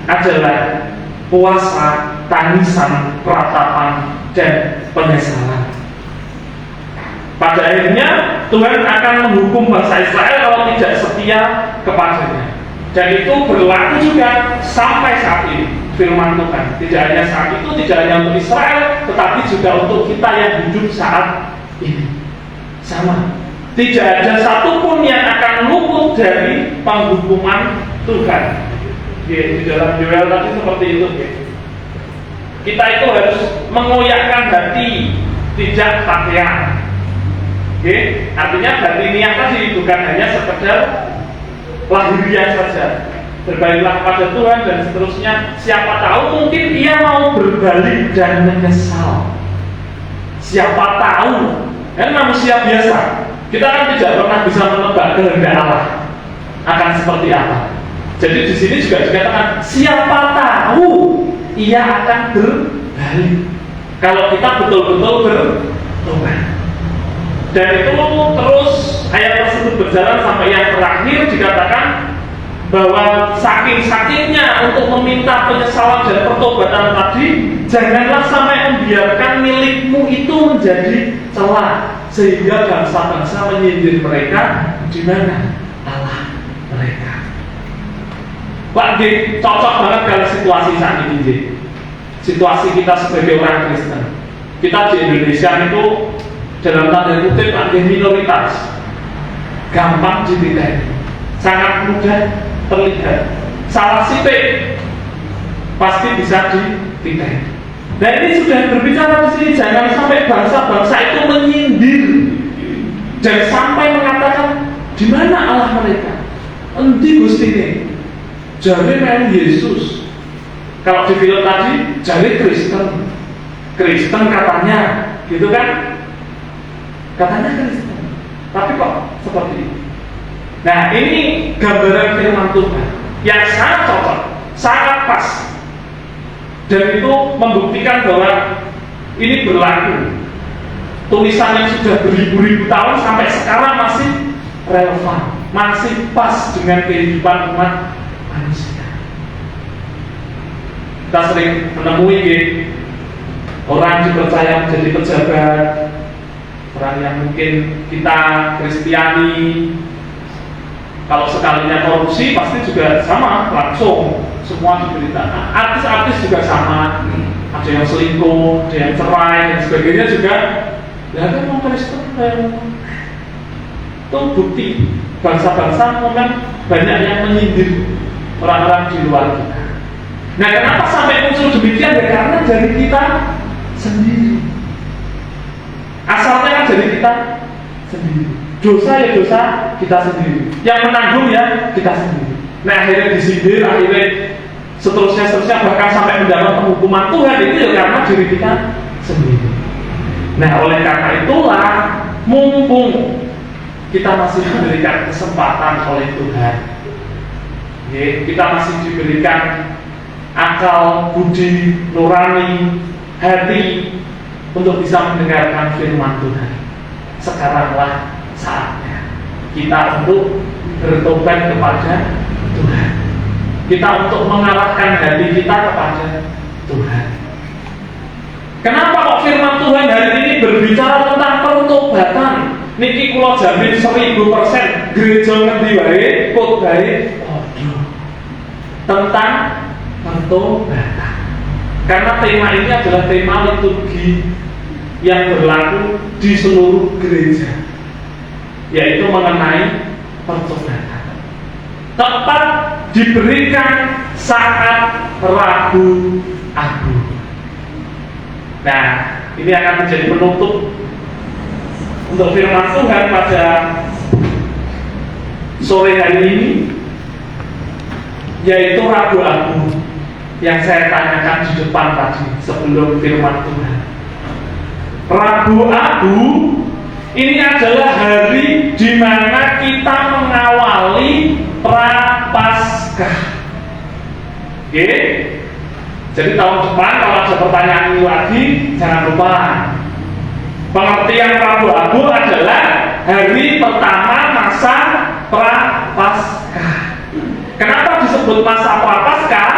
adalah puasa, tangisan, ratapan, dan penyesalan. Pada akhirnya Tuhan akan menghukum bangsa Israel kalau tidak setia kepadanya. Dan itu berlaku juga sampai saat ini. Firman Tuhan tidak hanya saat itu, tidak hanya untuk Israel, tetapi juga untuk kita yang hidup saat ini. Sama. Tidak ada satupun yang akan luput dari penghukuman Tuhan. Di dalam Yoel tadi seperti itu. Kita itu harus mengoyakkan hati, tidak pakaian. Artinya batiniah tadi bukan hanya sekedar lahiriah saja. Berbaliklah kepada Tuhan dan seterusnya. Siapa tahu mungkin ia mau berbalik dan menyesal. Siapa tahu? Kan manusia biasa. Kita kan tidak pernah bisa menebak kehendak Allah akan seperti apa. Jadi di sini juga dikatakan siapa tahu ia akan berbalik kalau kita betul-betul bertobat. Dan itu terus ayat tersebut berjalan sampai yang terakhir dikatakan bahwa saking-sakingnya untuk meminta penyesalan dan pertobatan tadi, janganlah sampai membiarkan milikmu itu menjadi celah, sehingga bangsa-bangsa menyindir mereka, di mana Allah mereka. Pak, cocok banget kalau situasi saat ini. Situasi kita sebagai orang Kristen, kita di Indonesia itu dalam tanda kutip minoritas, gampang ditikai, sangat mudah terlihat, salah sitik pasti bisa ditikai. Nah, ini sudah berbicara di sini, jangan sampai bangsa-bangsa itu menyindir dan sampai mengatakan di mana Allah mereka, endi Gusti ini, jare melu Yesus. Kalau di film tadi, jare Kristen katanya, gitu kan? Katanya Kristen, tapi kok seperti ini? Nah, ini gambaran firman Tuhan yang sangat cocok, sangat pas, dan itu membuktikan bahwa ini berlaku. Tulisan yang sudah beribu-ribu tahun sampai sekarang masih relevan, masih pas dengan kehidupan umat manusia. Kita sering menemui orang dipercaya menjadi pejabat, orang yang mungkin kita Kristiani, kalau sekalinya korupsi pasti juga sama, langsung semua diberitakan. Artis-artis juga sama, ada yang selingkuh, ada yang cerai dan sebagainya juga. Ya kan mau Kristen, itu bukti bangsa-bangsa memang banyak yang menyindir orang-orang di luar kita. Nah, kenapa sampai muncul demikian? Ya karena dari kita sendiri. Asalnya kan dari kita sendiri. Dosa ya dosa kita sendiri. Yang menanggung ya kita sendiri. Nah, akhirnya disindir, akhirnya seterusnya bahkan sampai mendapat hukuman Tuhan itu ya karena diri kita sendiri. Nah, oleh karena itulah mumpung kita masih diberikan kesempatan oleh Tuhan, kita masih diberikan akal, budi, nurani, hati untuk bisa mendengarkan firman Tuhan. Sekaranglah saatnya kita untuk bertobat kepada Tuhan. Kita untuk mengarahkan hati kita kepada Tuhan. Kenapa kok firman Tuhan hari ini berbicara tentang pertobatan? Niki kula jamin 1000% gereja ngendi wae khotbahe padha tentang pertobatan. Karena tema ini adalah tema liturgi yang berlaku di seluruh gereja, yaitu mengenai pertobatan. Tepat diberikan saat Rabu Agung. Nah, ini akan menjadi penutup untuk firman Tuhan pada sore hari ini, yaitu Rabu Agung yang saya tanyakan di depan tadi sebelum firman Tuhan. Rabu Agung ini adalah hari di mana kita mengawali Prapaskah. Oke? Jadi tahun depan kalau ada pertanyaan ini lagi, jangan lupa pengertian Rabu Agung adalah hari pertama masa Prapaskah. Kenapa disebut masa Prapaskah?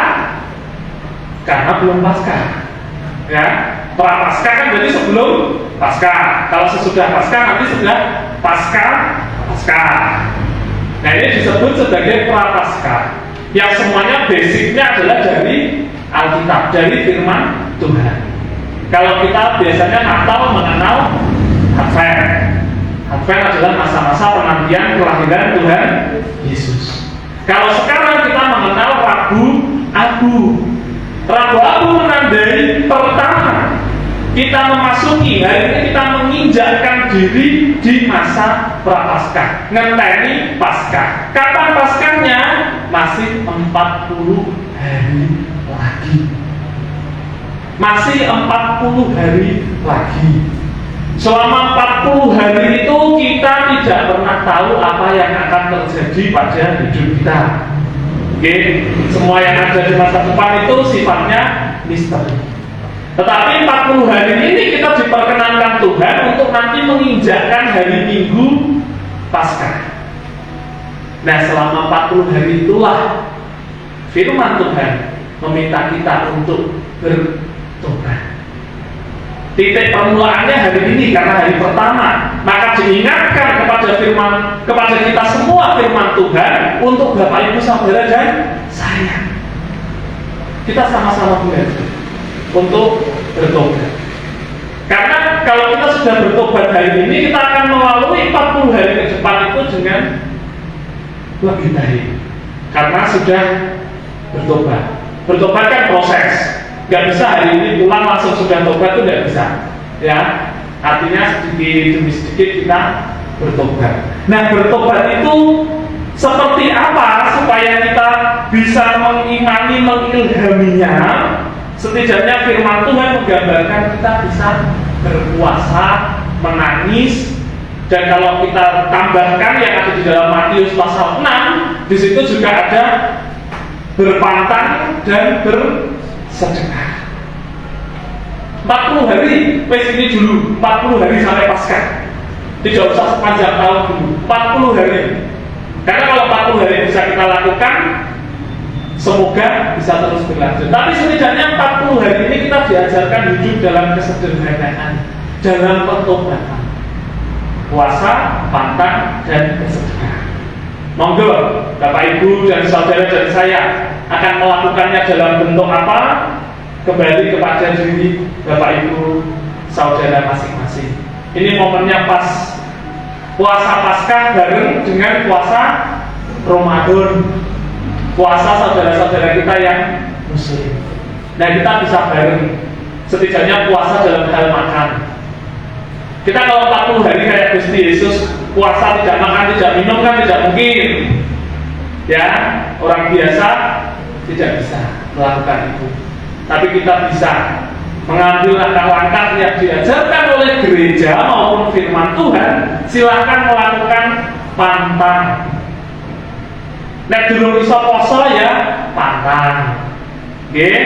Karena belum Paskah. Ya, Prapaskah kan berarti sebelum Paskah. Kalau sesudah Paskah nanti sudah Paskah. Nah, ini disebut sebagai Prapaskah. Yang semuanya basicnya adalah dari Alkitab, dari firman Tuhan. Kalau kita biasanya Natal mengenal Advent. Advent adalah masa-masa penantian kelahiran Tuhan Yesus. Kalau sekarang kita mengenal Rabu Agung. Rabu Agung menandai pertama kita memasuki, hari ini kita menginjakkan diri di masa Prapaskah, ngenteni Paskah. Kapan Paskahnya? Masih 40 hari lagi. Masih 40 hari lagi. Selama 40 hari itu kita tidak pernah tahu apa yang akan terjadi pada hidup kita. Oke, semua yang ada di masa depan itu sifatnya misteri. Tetapi 40 hari ini kita diperkenankan Tuhan untuk nanti menginjakkan hari Minggu Paskah. Nah, selama 40 hari itulah firman Tuhan meminta kita untuk bertobat. Titik permulaannya hari ini karena hari pertama Maka diingatkan kepada kita semua firman Tuhan untuk Bapak Ibu Saudara dan saya. Kita sama-sama belajar untuk bertobat. Karena kalau kita sudah bertobat hari ini, kita akan melalui 40 hari ke depan itu dengan lebih baik. Karena sudah bertobat. Bertobat kan proses. Gak bisa hari ini pulang langsung sudah tobat, itu gak bisa. Ya, artinya sedikit demi sedikit kita bertobat. Nah, bertobat itu seperti apa supaya kita bisa mengimani, mengilhaminya? Setidaknya firman Tuhan menggambarkan kita bisa berpuasa, menangis, dan kalau kita tambahkan yang ada di dalam Matius pasal 6, di situ juga ada berpantang dan bersedekah. 40 hari, wes ini dulu, 40 hari sampai Paskah. Tidak usah sepanjang tahun dulu, 40 hari. Karena kalau 40 hari bisa kita lakukan, semoga bisa terus berlanjut. Tapi setidaknya 40 hari ini kita diajarkan hidup dalam kesederhanaan, dalam pertobatan, puasa, pantang, dan bersedekah. Monggo Bapak Ibu dan saudara dan saya akan melakukannya dalam bentuk apa? Kembali kepada diri Bapak Ibu saudara masing-masing. Ini momennya pas puasa Paskah bareng dengan puasa Ramadan, puasa saudara-saudara kita yang muslim. Nah, kita bisa bareng, setidaknya puasa dalam hal makan. Kita kalau 40 hari kayak Gusti Yesus puasa tidak makan, tidak minum kan tidak mungkin. Ya, orang biasa tidak bisa melakukan itu. Tapi kita bisa mengambil langkah-langkah yang diajarkan oleh gereja maupun firman Tuhan. Silakan melakukan pantang. Nek durung iso poso ya pantang. Nggih.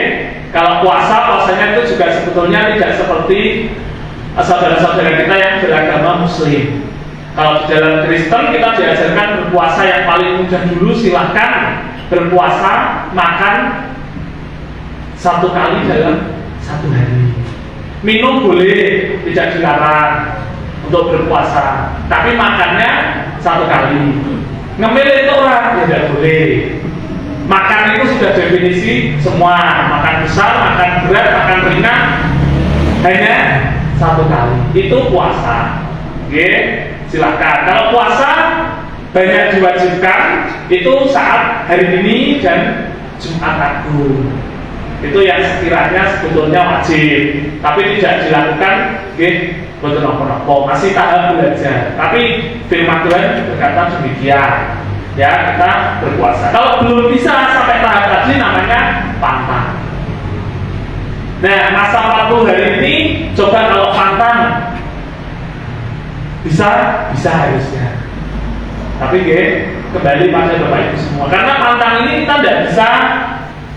Kalau puasanya itu juga sebetulnya tidak seperti saudara-saudara kita yang beragama muslim. Kalau di dalam Kristen kita diajarkan berpuasa yang paling mudah dulu, silahkan berpuasa, makan 1 kali dalam 1 hari. Minum boleh, tidak dilarang untuk berpuasa, tapi makannya 1 kali. Ngemil itu orang ya tidak boleh. Makan itu sudah definisi semua, makan besar, makan berat, makan ringan, hanya 1 kali. Itu puasa. Oke, silakan. Kalau puasa banyak diwajibkan itu saat hari ini dan Jumat Agung. Itu yang sekiranya sebetulnya wajib, tapi tidak dilakukan. Oke, betul nopo-nopo, masih tahap belajar. Tapi firman Tuhan berkata demikian. Ya, kita berpuasa. Kalau belum bisa sampai tahap tadi namanya pantang. Nah, masa 40 hari ini coba kalau pantang bisa harusnya. Tapi kembali pada Bapak Ibu semua. Karena pantang ini kita tidak bisa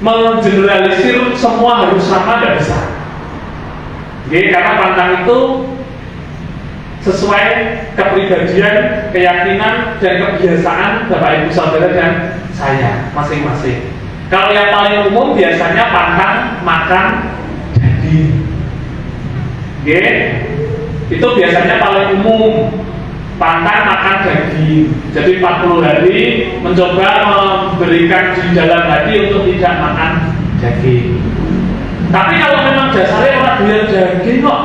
mengeneralisir semua harus sama, tidak bisa. Karena pantang itu sesuai kepribadian, keyakinan, dan kebiasaan Bapak Ibu Saudara dan saya masing-masing. Kalau yang paling umum biasanya pantang makan daging. Itu biasanya paling umum, pantang makan daging. Jadi 40 hari mencoba memberikan di dalam hati untuk tidak makan daging. Tapi kalau memang dasarnya orang doyan daging kok,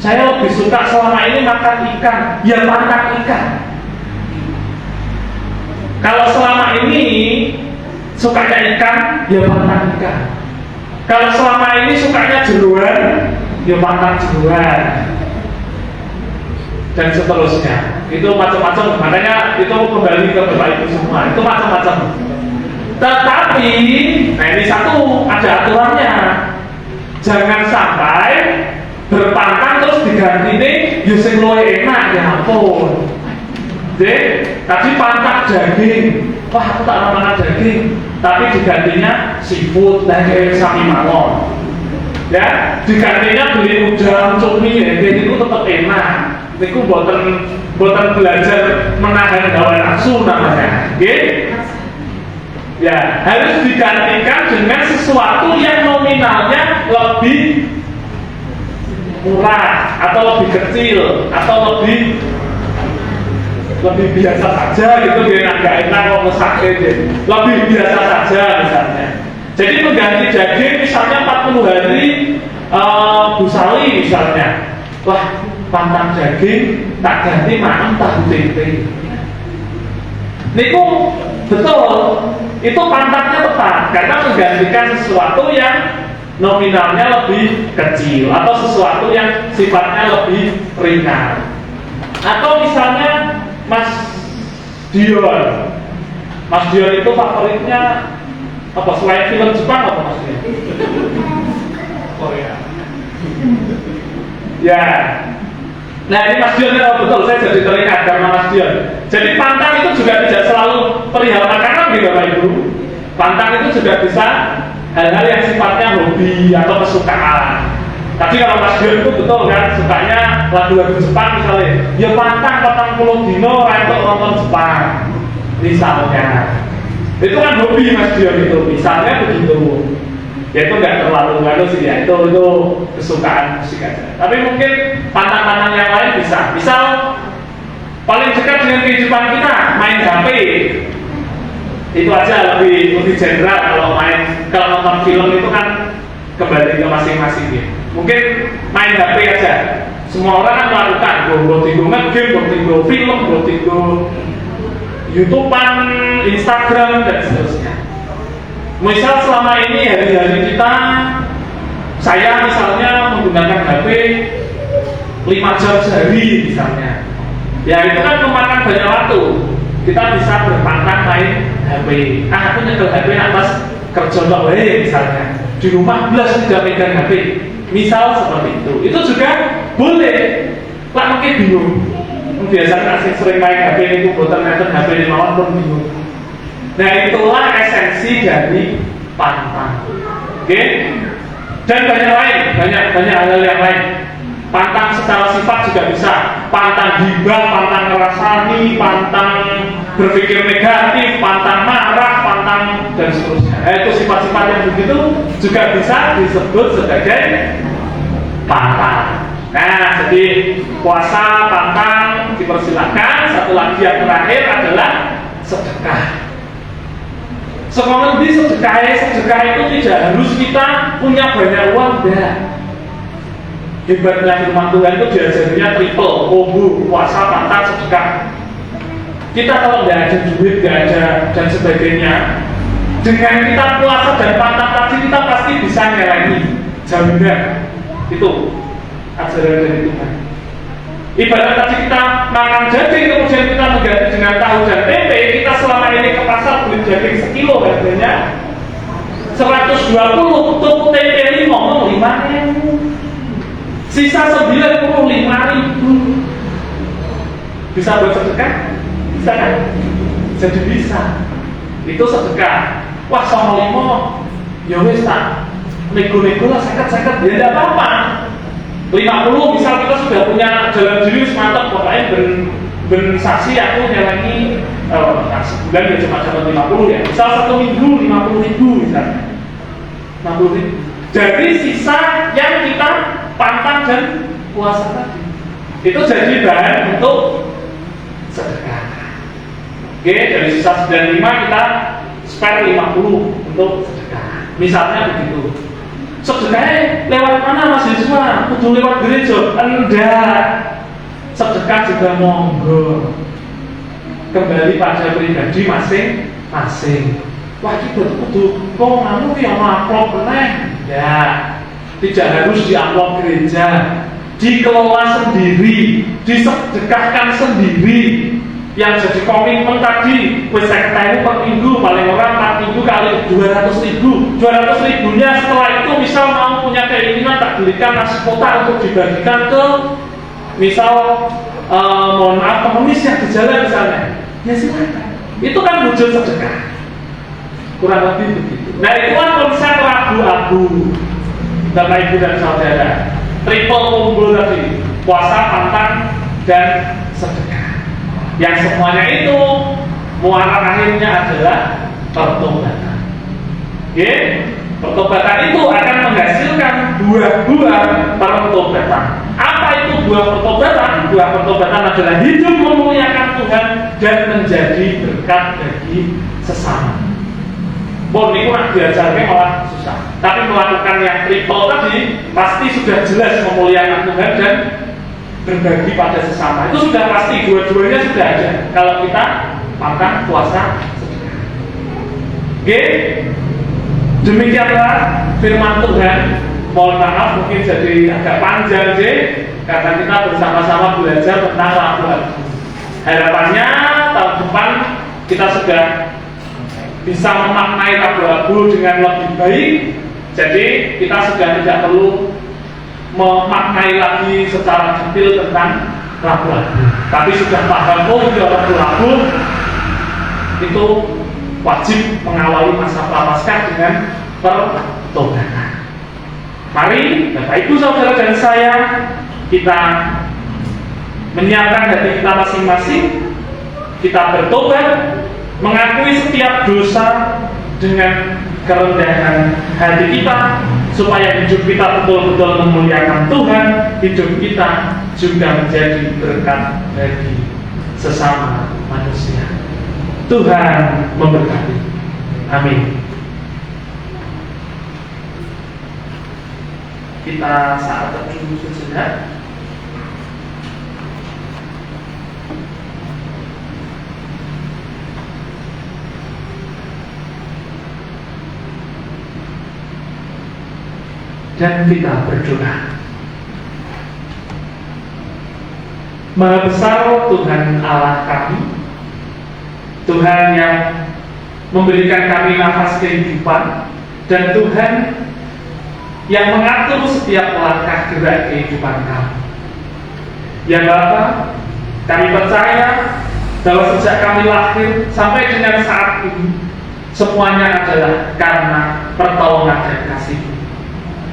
saya lebih suka selama ini makan ikan, ya pantang ikan. Kalau selama ini sukanya ikan, ya pantang ikan. Kalau selama ini sukanya jeruan, ya pantang jeruan. Dan seterusnya. Itu macam-macam. Makanya itu kembali ke Bapak Ibu semua. Itu macam-macam. Tetapi, nah ini satu, ada aturannya. Jangan sampai berpantang terus diganti nih sing luwih enak, ya ampun. Tadi pantang daging, wah aku tak makan daging, tapi digantinya seafood, kayak sami mawon. Ya, digantinya beli udang, cumi, itu tetap enak. Niku boten belajar menahan hawa nafsu namanya. Ya, harus digantikan dengan sesuatu yang nominalnya lebih murah atau lebih kecil atau lebih lebih biasa saja gitu, dia nggak enak kok ngesake deh, lebih biasa saja misalnya. Jadi mengganti daging misalnya 40 hari busali misalnya, wah pantang daging tak ganti maem tahu tempe. Niku betul, itu pantangnya tepat karena menggantikan sesuatu yang nominalnya lebih kecil atau sesuatu yang sifatnya lebih ringan. Atau misalnya Mas Dion itu favoritnya apa selain film Jepang apa Mas Dion? Korea. Ya. Nah ini Mas Dion betul, saya jadi teringat karena Mas Dion. Jadi pantang itu juga tidak selalu perihal makanan gitu Bapak Ibu. Pantang itu juga bisa hal-hal yang sifatnya hobi atau kesukaan. Tadi kalau Mas Dion itu betul kan, sukanya lagu-lagu Jepang misalnya, ya pantang 40 dino untuk nonton Jepang misalnya. Itu kan hobi Mas Dion itu, misalnya begitu. Ya itu nggak terlalu sih ya, itu kesukaan musik aja. Tapi mungkin pantang-pantang yang lain bisa. Misal paling dekat dengan kehidupan kita, main HP. Itu aja lebih general. Kalau nonton film itu kan kembali ke masing-masing ya. Mungkin main HP aja. Semua orang kan melakukan, tinggal nge-game, tinggal film, tinggal YouTubean, Instagram dan seterusnya. Misal selama ini hari-hari kita, saya misalnya menggunakan HP 5 jam sehari misalnya. Ya itu kan memakan banyak waktu. Kita bisa berpantang main HP. Aku nyekel HP atas kerja misalnya. Di rumah belas tidak pegang HP. Misal seperti itu. Itu juga boleh. Lah mungkin bingung. Biasanya asing sering main HP itu boten-boten HP di mawon pun bingung. Nah itulah esensi dari pantang. Oke? Dan banyak hal yang lain. Pantang secara sifat juga bisa. Pantang gibah, pantang ngerasani, pantang berpikir negatif, pantang marah, pantang dan seterusnya. Itu sifat-sifat yang begitu juga bisa disebut sebagai pantang. Nah, jadi puasa, pantang dipersilakan. Satu lagi yang terakhir adalah sedekah. Sekolah di sedekah itu tidak harus kita punya banyak uang, enggak. Hebatnya firman Tuhan itu diajarinya triple, combo, puasa, pantang, sedekah. Kita kalau nggak ada duit, nggak ada dan sebagainya, dengan kita puasa dan pantang tadi kita pasti bisa ngelangi jaminan. Itu ajaran dari Tuhan. Ibarat tadi kita makan daging kemudian kita mengganti dengan tahu dan tempe, kita selama ini ke pasar beli daging sekilo harganya 120, tuku tempe 5.000, sisa 95.000. Bisa buat sedekah? Bisa kan? Jadi bisa. Itu sedekah. Wah sama 5, ya wis tak nego-nego lah 50, ya tidak apa-apa. 50 misal kita sudah punya jalan diri semantap, pokoknya ben saksi aku nyelengi sebulan ya cuma dapat 50 ya. Misal 1 minggu 50.000 misalnya. 50.000. Jadi sisa yang kita pantang dan puasa tadi itu jadi bahan untuk sedekah. Oke, dari sisa 95 kita spare 50 untuk sedekah. Misalnya begitu. Sedekahnya lewat mana Mas Yuswa? Kudu lewat gereja? Enggak. Sedekah juga monggo. Kembali pada pribadi masing-masing. Wah itu kudu kok anu ki ono amplop meneh. Ya. Tidak harus di amplop gereja. Dikelola sendiri, disedekahkan sendiri. Yang jadi komitmen tadi wis 50.000 per minggu, paling orang 4 minggu kali 200.000. 200.000-nya setelah itu misal mau punya keinginan tak belikan nasi kotak untuk dibagikan ke misal mohon maaf pengemis yang di jalan misalnya, ya silakan. Itu kan wujud sedekah, kurang lebih begitu. Nah itu kan konsep abu-abu Bapak Ibu dan Saudara, triple combo tadi, puasa, pantang dan sedekah. Yang semuanya itu muara akhirnya adalah pertobatan. Oke? Pertobatan itu akan menghasilkan buah-buah pertobatan. Apa itu buah pertobatan? Buah pertobatan adalah hidup memuliakan Tuhan dan menjadi berkat bagi sesama. Bon, ini kurang diajarkan malah susah. Tapi melakukan yang triple tadi pasti sudah jelas memuliakan Tuhan dan berbagi pada sesama. Itu sudah pasti, dua-duanya sudah ada. Kalau kita makan puasa sedekah. Oke, demikianlah firman Tuhan. Mohon maaf mungkin jadi agak panjang karena kita bersama-sama belajar tentang ragu-ragu. Harapannya tahun depan kita sudah bisa memaknai ragu-ragu dengan lebih baik. Jadi kita sudah tidak perlu memaknai lagi secara detail tentang ragu-ragu, tapi sudah paham ragu-ragu itu wajib mengawali masa prapaskah dengan pertobatan. Mari Bapak Ibu Saudara dan saya, kita menyiapkan hati kita masing-masing, kita bertobat, mengakui setiap dosa dengan kerendahan hati kita, supaya hidup kita betul-betul memuliakan Tuhan, hidup kita juga menjadi berkat bagi sesama manusia. Tuhan memberkati. Amin. Kita saat teduh sejenak. Dan kita berdoa. Maha besar Tuhan Allah kami, Tuhan yang memberikan kami nafas kehidupan, dan Tuhan yang mengatur setiap langkah gerak kehidupan kami. Ya Bapa, kami percaya bahwa sejak kami lahir sampai dengan saat ini, semuanya adalah karena pertolongan dan kasih-Mu.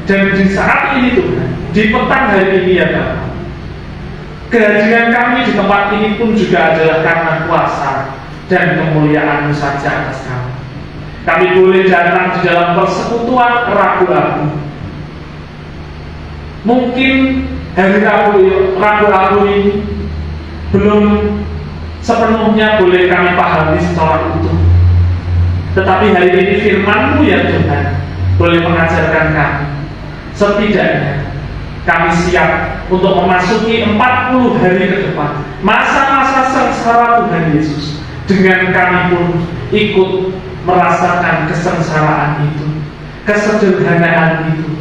Dan di saat ini Tuhan, di petang hari ini ya Bapak, kehadiran kami di tempat ini pun juga adalah karena kuasa dan kemuliaan-Mu saja atas kami. Kami boleh datang di dalam persekutuan ragu-ragu. Mungkin hari ragu-ragu ini belum sepenuhnya boleh kami pahami secara utuh. Tetapi hari ini firman-Mu ya Tuhan boleh mengajarkan kami. Setidaknya kami siap untuk memasuki 40 hari ke depan, masa-masa sengsara Tuhan Yesus, dengan kami pun ikut merasakan kesengsaraan itu, kesederhanaan itu,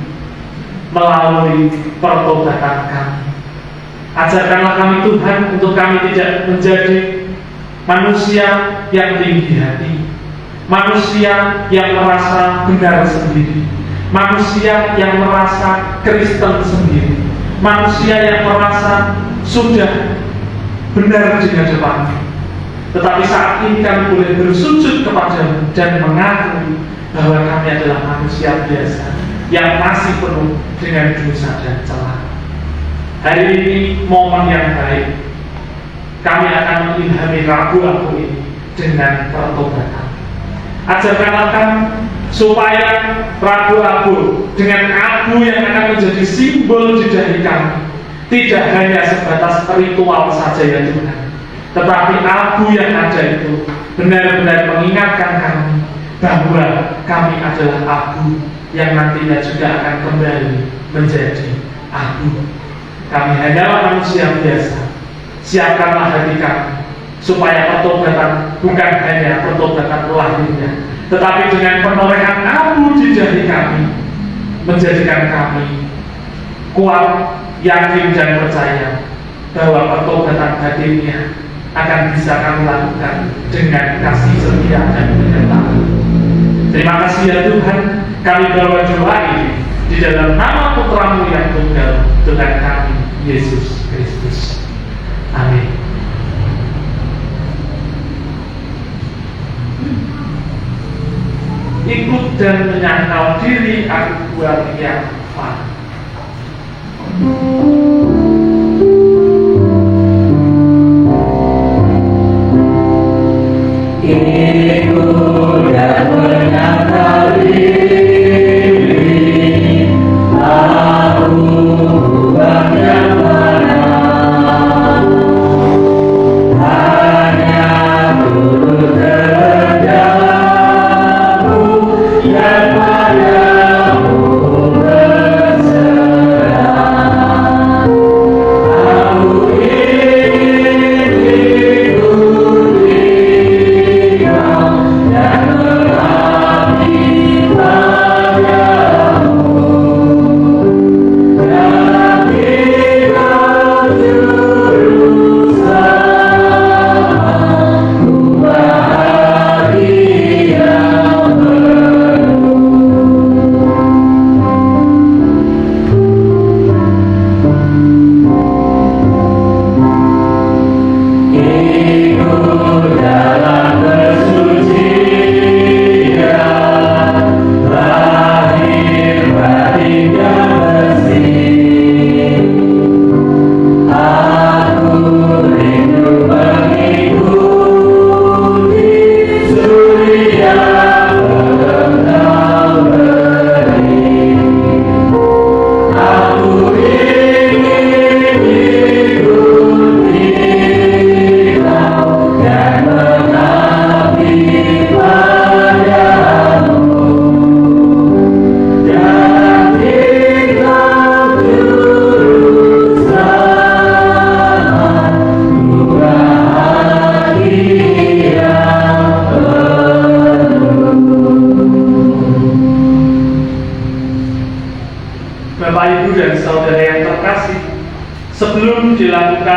melalui pertobatan kami. Ajarkanlah kami Tuhan untuk kami tidak menjadi manusia yang tinggi hati, manusia yang merasa benar sendiri, manusia yang merasa Kristen sendiri, manusia yang merasa sudah benar di hadapan-Mu. Tetapi saat ini kami boleh bersujud kepada-Mu dan mengakui bahwa kami adalah manusia biasa yang masih penuh dengan dosa dan celah. Hari ini momen yang baik, kami akan mengilhami ragu-ragu ini dengan pertobatan. Ajarkanlah kami supaya ragu-ragu dengan abu yang akan menjadi simbol di dahi kami tidak hanya sebatas ritual saja ya Tuhan, tetapi abu yang ada itu benar-benar mengingatkan kami bahwa kami adalah abu yang nantinya juga akan kembali menjadi abu. Kami hanyalah manusia biasa. Siapkanlah hati kami supaya pertobatan bukan hanya pertobatan lahirnya, tetapi dengan penorehan abu di dahi kami menjadikan kami kuat, yakin dan percaya bahwa pertobatan batinnya akan bisa kami lakukan dengan kasih setia dan penyertaan. Terima kasih ya Tuhan, kami bawa doa ini di dalam nama Putra-Mu yang tunggal, Tuhan kami Yesus Kristus. Amin. Ikut dan menyangkal diri aku buat yang fana. Ikut dan menyangkal diri aku buat yang fana.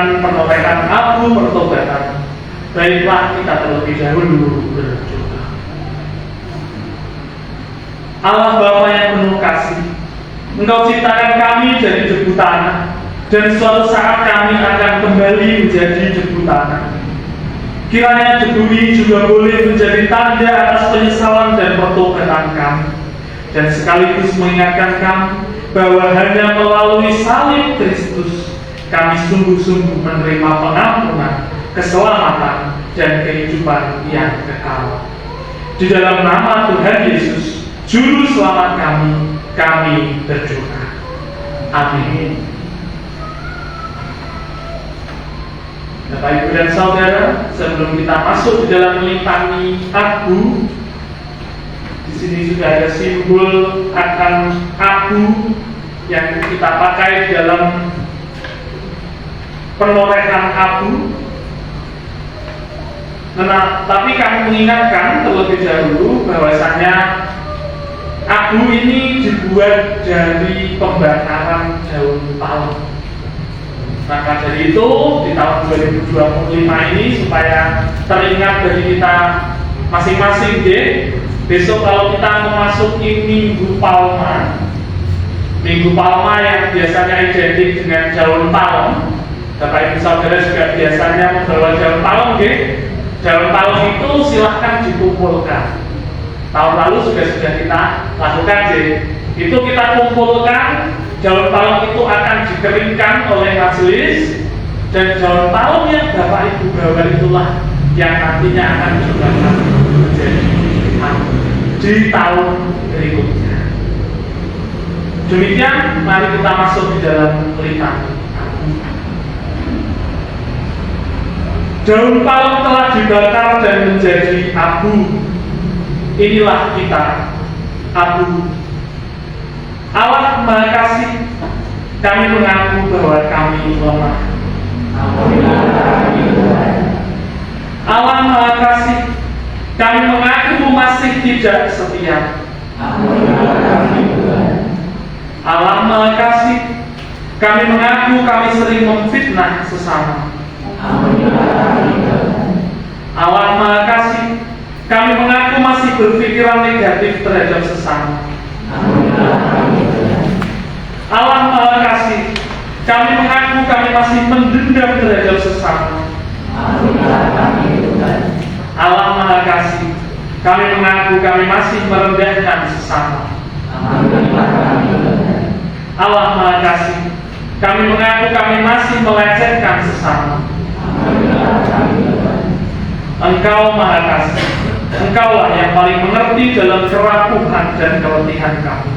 melakukan penorehan abu pertobatan, baiklah kita terlebih dahulu berdoa. Allah Bapa yang penuh kasih, Engkau ciptakan kami dari debu tanah, dan suatu saat kami akan kembali menjadi debu tanah. Kiranya debu ini juga boleh menjadi tanda atas penyesalan dan pertobatan kami, dan sekaligus mengingatkan kami bahwa hanya melalui salib Kristus kami sungguh-sungguh menerima pengampunan, keselamatan, dan kehidupan yang kekal. Di dalam nama Tuhan Yesus, Juru Selamat kami berdoa. Amin. Bapak, Ibu, dan Saudara, sebelum kita masuk di dalam melimpangi abu, di sini sudah ada simbol akan abu yang kita pakai di dalam penorehan abu. Nah, tapi kami mengingatkan terlebih dahulu bahwasanya abu ini dibuat dari pembakaran daun palem. Maka dari itu di tahun 2025 ini supaya teringat bagi kita masing-masing, besok kalau kita memasuki Minggu Palma yang biasanya identik dengan daun palem, Bapak Ibu Saudara juga biasanya membawa daun palem, daun palem itu silahkan dikumpulkan. Tahun lalu sudah kita lakukan, itu kita kumpulkan. Daun palem itu akan dikeringkan oleh majelis, dan daun palem yang Bapak Ibu bawa itulah yang nantinya akan digunakan menjadi abu di tahun berikutnya. Demikian, mari kita masuk di dalam litangan abu. Daun palem telah dibakar dan menjadi abu. Inilah kita, abu. Allah Maha Kasih, kami mengaku bahwa kami lemah. Allah Maha Kasih, kami mengaku masih tidak setia. Allah Maha Kasih, kami mengaku kami sering memfitnah sesama. Allah Maha Kasih, kami mengaku masih berpikiran negatif terhadap sesama. Allah Maha Kasih, kami mengaku kami masih mendendam terhadap sesama. Allah Maha Kasih, kami mengaku kami masih merendahkan sesama. Allah Maha Kasih, kami mengaku kami masih melecehkan sesama. Engkau Maha Kasih, Engkaulah yang paling mengerti dalam kerapuhan dan keletihan kami.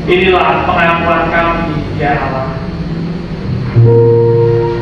Inilah pengakuan kami, ya Allah. Kau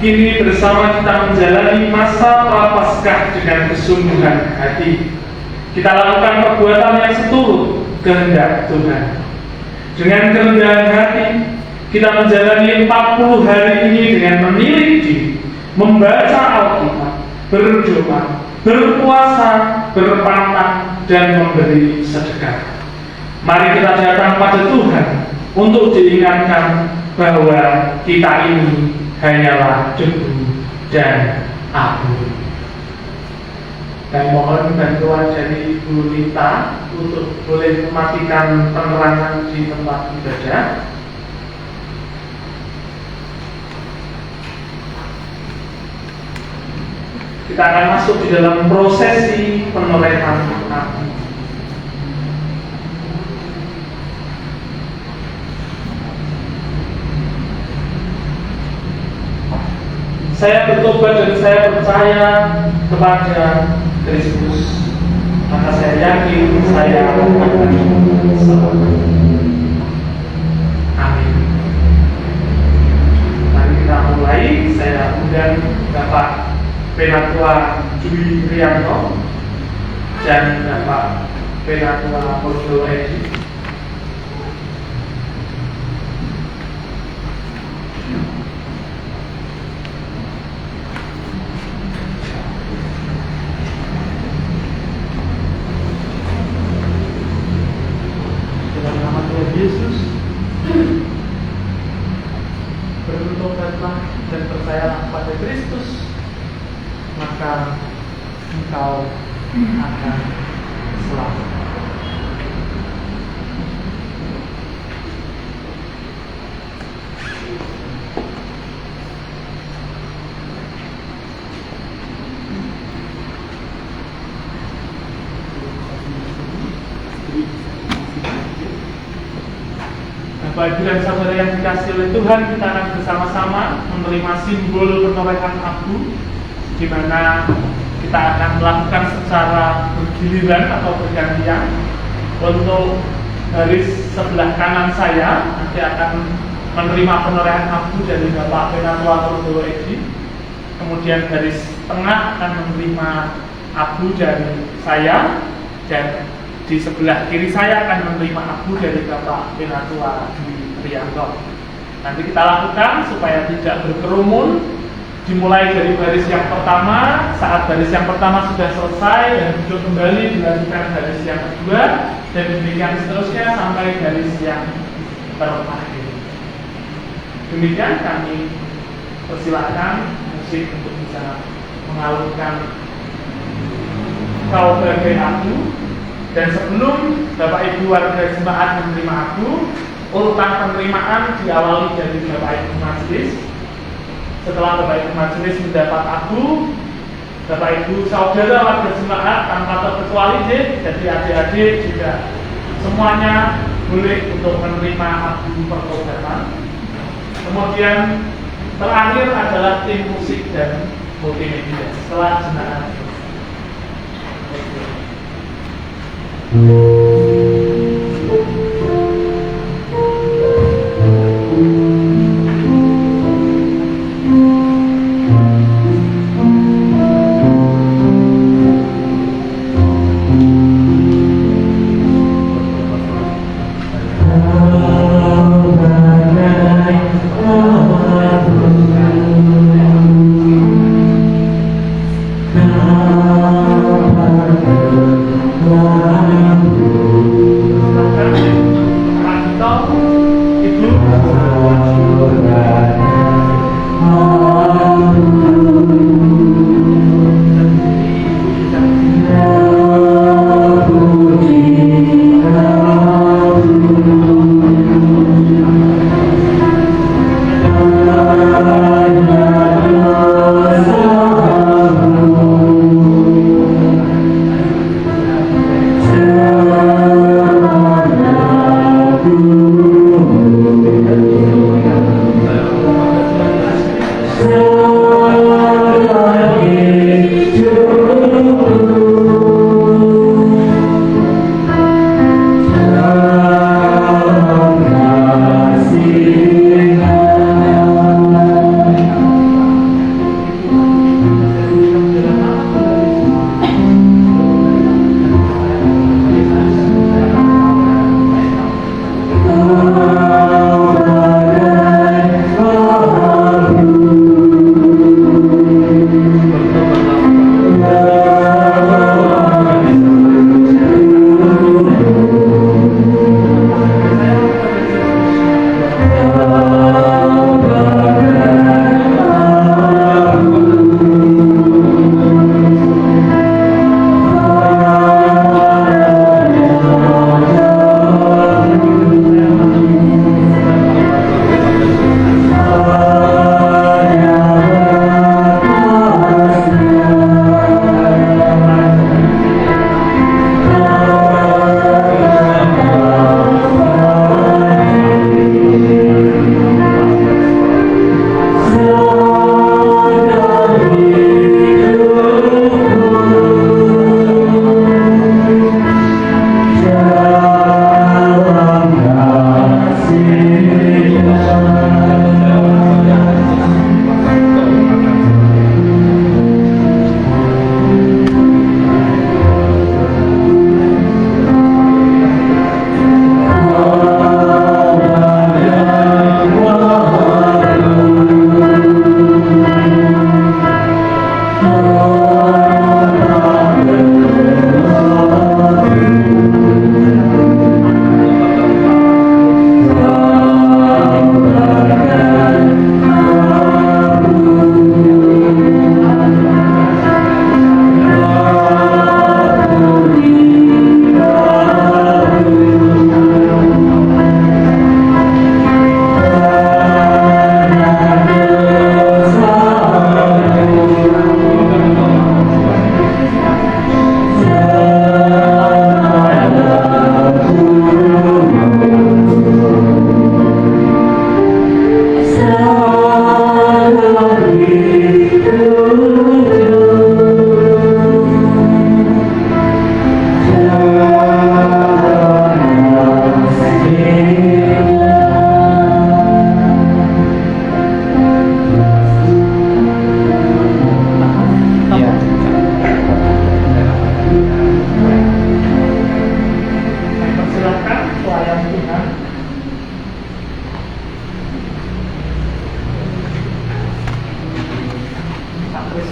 kini bersama kita menjalani masa Prapaskah dengan kesungguhan hati. Kita lakukan perbuatan yang seturut kehendak Tuhan. Dengan kerendahan hati, kita menjalani 40 hari ini dengan menilik diri, membaca Alkitab, berdoa, berpuasa, berpantang, dan memberi sedekah. Mari kita datang pada Tuhan untuk diingatkan bahwa kita ini hanyalah debu dan abu. Dan mohon bantuan dari Bu Lita untuk boleh mematikan penerangan di tempat ibadah. Kita akan masuk di dalam prosesi penorehan abu. Saya bertobat dan saya percaya kepada Kristus, maka saya yakin saya akan selamat. Amin. Mari kita mulai. Saya undang Bapak Penatua Dwi Priyanto dan Bapak Penatua Bodo Edi. Yesus, bertobatlah dan percayalah pada Kristus, maka engkau akan selamat. Bapak Ibu dan saudara yang dikasihi oleh Tuhan, kita akan bersama-sama menerima simbol penorehan abu, di mana kita akan melakukan secara bergiliran atau bergantian. Untuk garis sebelah kanan saya nanti akan menerima penorehan abu dari Bapak Penatua Bodo Edi. Kemudian garis tengah akan menerima abu dari saya, dan di sebelah kiri saya akan menerima abu dari Bapak Penatua Dwi Priyanto. Nanti kita lakukan supaya tidak berkerumun. Dimulai dari baris yang pertama. Saat baris yang pertama sudah selesai dan duduk kembali, dilanjutkan baris yang kedua, dan demikian seterusnya sampai baris yang terakhir. Demikian kami persilahkan musik untuk bisa mengalunkan Kau Bagai Aku. Dan sebelum Bapak Ibu warga jemaat menerima abu, urutan penerimaan diawali dari Bapak Ibu majelis. Setelah Bapak Ibu majelis mendapat abu, Bapak Ibu saudara warga jemaat tanpa terkecuali jadi adik-adik juga semuanya boleh untuk menerima abu pertobatan. Kemudian terakhir adalah tim musik dan multimedia setelah jemaat. Kau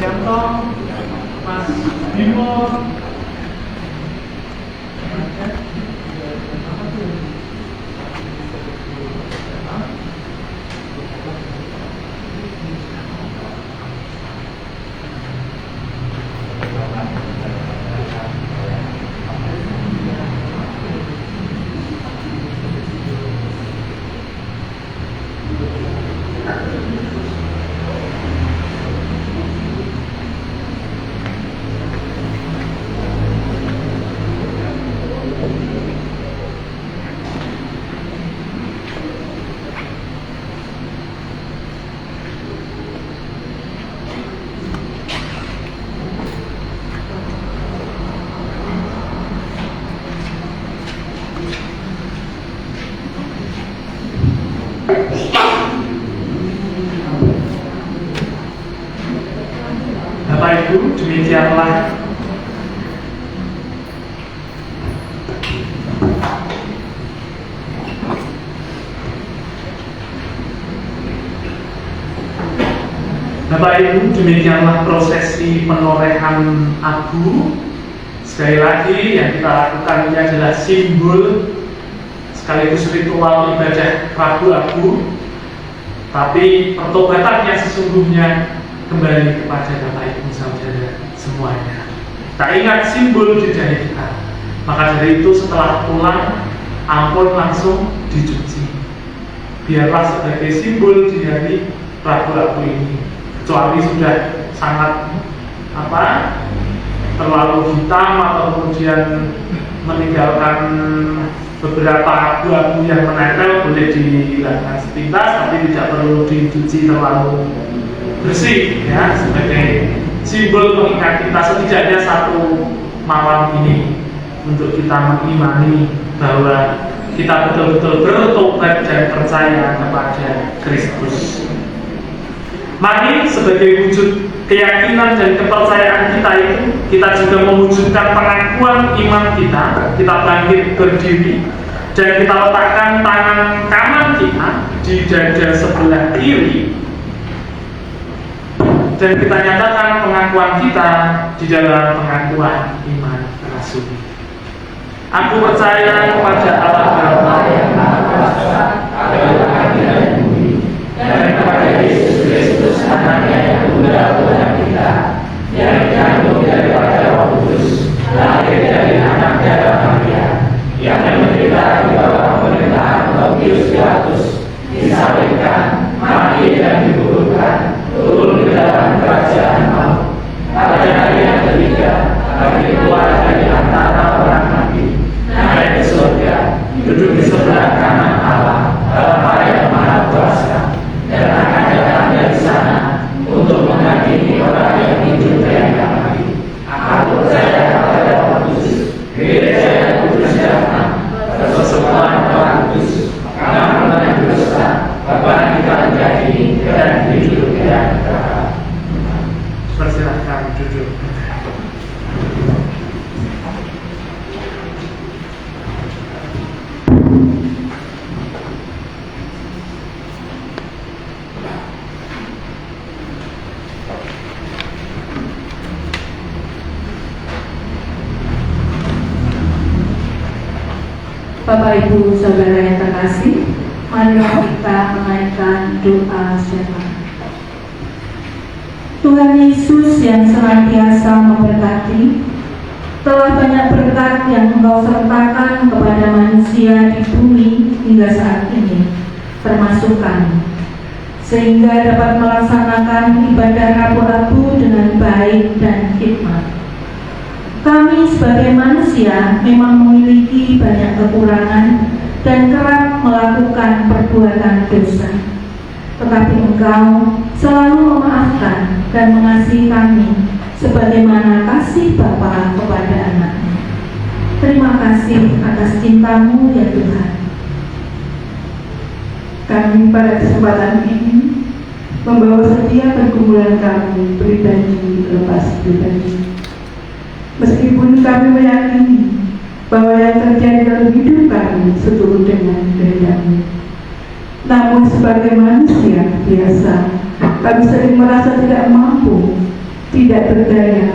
Yanto, Mas Bimo. Bapak Ibu, demikianlah prosesi penorehan abu. Sekali lagi yang kita lakukan ini adalah simbol sekaligus ritual ibadah Rabu Abu, tapi pertobatan yang sesungguhnya kembali kepada Bapak Ibu Saudara semuanya. Kita ingat simbol di diri kita. Maka dari itu setelah pulang, ampun langsung dicuci. Biarlah sebagai simbol di hari Rabu ini. Kecuali sudah sangat terlalu hitam atau kemudian meninggalkan beberapa abu-abu yang menempel, boleh dihilangkan sepintas, tapi tidak perlu dicuci terlalu bersih ya, sebagai simbol mengingat kita setidaknya satu malam ini untuk kita mengimani bahwa kita betul-betul bertobat dan percaya kepada Kristus. Mari sebagai wujud keyakinan dan kepercayaan kita itu, kita juga mewujudkan pengakuan iman kita. Kita bangkit berdiri dan kita letakkan tangan kanan kita di dada sebelah kiri, dan kita nyatakan pengakuan kita di dalam pengakuan iman rasuli. Aku percaya kepada Allah Bapa yang Maha Kuasa, Allah dan Bumi, dan kepada Yesus Kristus anaknya yang tunggal Tuhan kita, yang dikandung daripada Roh Kudus, lahir dari anak darah Maria, yang menderita di bawah pemerintahan Pontius Pilatus, disalibkan, mati dan dikuburkan, turun ke dalam kerajaan maut. Pada hari yang ketiga, bagi keluar dari antara orang mati, naik ke surga, duduk di sebelah kanan Allah, Bapa yang Maha Kuasa, dan akan datang dari sana untuk menghakimi orang yang hidup dan yang mati. Aku percaya kepada Roh Kudus, gereja yang kudus dan persekutuan orang kudus, pengampunan dosa, kebangkitan dari dan hidup yang kekal. Persilakan duduk. Bapak Ibu Saudara yang terkasih, mari kita menaikkan doa syafaat. Tuhan Yesus yang senantiasa memberkati, telah banyak berkat yang Engkau sertakan kepada manusia di bumi hingga saat ini, termasuk kami, sehingga dapat melaksanakan ibadah Rabu Abu dengan baik dan hikmat. Kami sebagai manusia memang memiliki banyak kekurangan dan kerap melakukan perbuatan dosa. Tetapi Engkau selalu memaafkan dan mengasihi kami sebagaimana kasih Bapa kepada anaknya. Terima kasih atas cinta-Mu ya Tuhan. Kami pada kesempatan ini membawa setiap pergumulan kami pribadi lepas pribadi. Meskipun kami meyakini bahwa yang terjadi dalam hidup kami seturut dengan kehendak-Mu, namun sebagai manusia biasa, kami sering merasa tidak mampu tidak berdaya,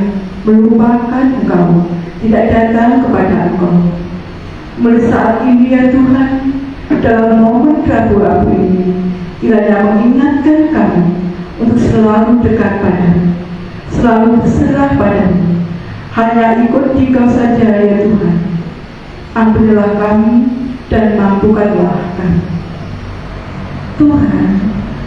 melupakan Engkau, tidak datang kepada Engkau. Mulai saat ini ya Tuhan, dalam momen rabu-rabu ini, kiranya mengingatkan kami untuk selalu dekat padamu, selalu berserah padamu, hanya ikuti Kau saja ya Tuhan. Ampunilah kami dan mampukanlah kami. Tuhan,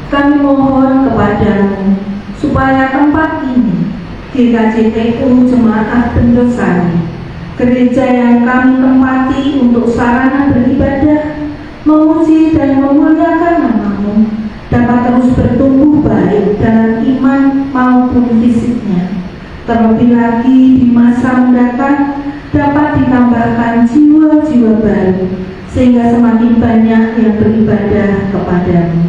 kami mohon kepadamu supaya tempat ini, GKJTU Jemaat Bendosari, gereja yang kami tempati untuk sarana beribadah, memuji dan memuliakan nama-Mu, dapat terus bertumbuh baik dalam iman maupun fisiknya. Terlebih lagi di masa mendatang dapat ditambahkan jiwa-jiwa baru, sehingga semakin banyak yang beribadah kepadamu.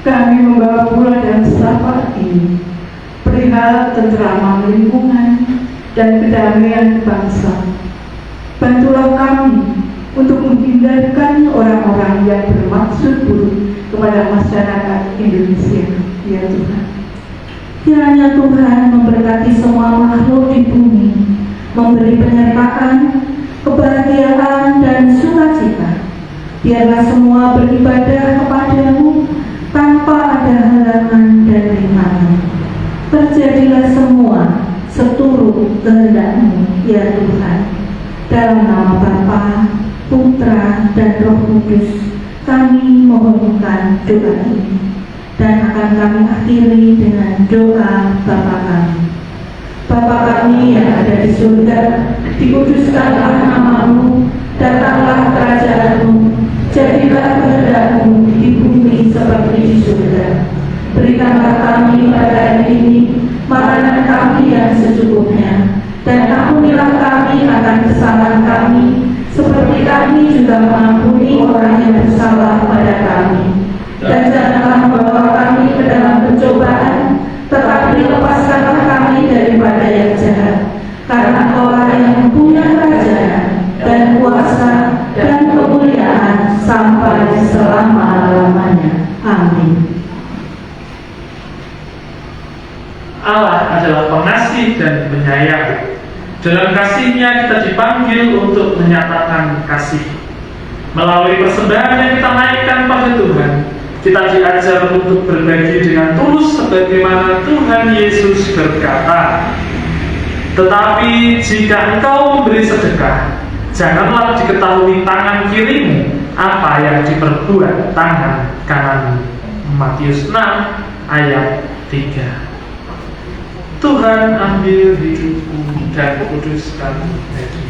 Kami membawa pula dalam safar ini perihal ketentraman lingkungan dan kedamaian bangsa. Bantulah kami untuk menghindarkan orang-orang yang bermaksud buruk kepada masyarakat Indonesia, ya Tuhan. Kiranya Tuhan memberkati semua makhluk di bumi, memberi penyertaan, kebahagiaan dan sukacita. Biarlah semua beribadah kepadamu tanpa ada halangan dan rintangan. Terjadilah semua seturut kehendak-Mu, ya Tuhan. Dalam nama Bapa, Putra, dan Roh Kudus, kami mohonkan doa ini. Dan akan kami akhiri dengan doa Bapa kami. Bapa kami yang ada di surga, dikuduskanlah nama-Mu, datanglah kerajaan-Mu, jadilah kehendak-Mu di bumi seperti di surga. Berikanlah kami pada hari ini makanan kami yang secukupnya, dan ampunilah kami akan kesalahan kami, seperti kami juga mengampuni orang yang bersalah pada kami. Dan janganlah membawa kami ke dalam pencobaan, tetapi lepaskanlah kami daripada yang jahat. Karena Engkaulah yang punya kerajaan dan kuasa dan kemuliaan sampai selama-lamanya. Amin. Allah adalah pengasih dan penyayang. Dalam kasih-Nya kita dipanggil untuk menyatakan kasih. Melalui persembahan yang kita naikkan pada Tuhan, kita diajar untuk berbagi dengan tulus sebagaimana Tuhan Yesus berkata, "Tetapi jika engkau memberi sedekah, janganlah diketahui tangan kirimu apa yang diperbuat tangan kananmu." Matius 6 ayat 3. Tuhan ambil hidupku dan kuduskan hatiku.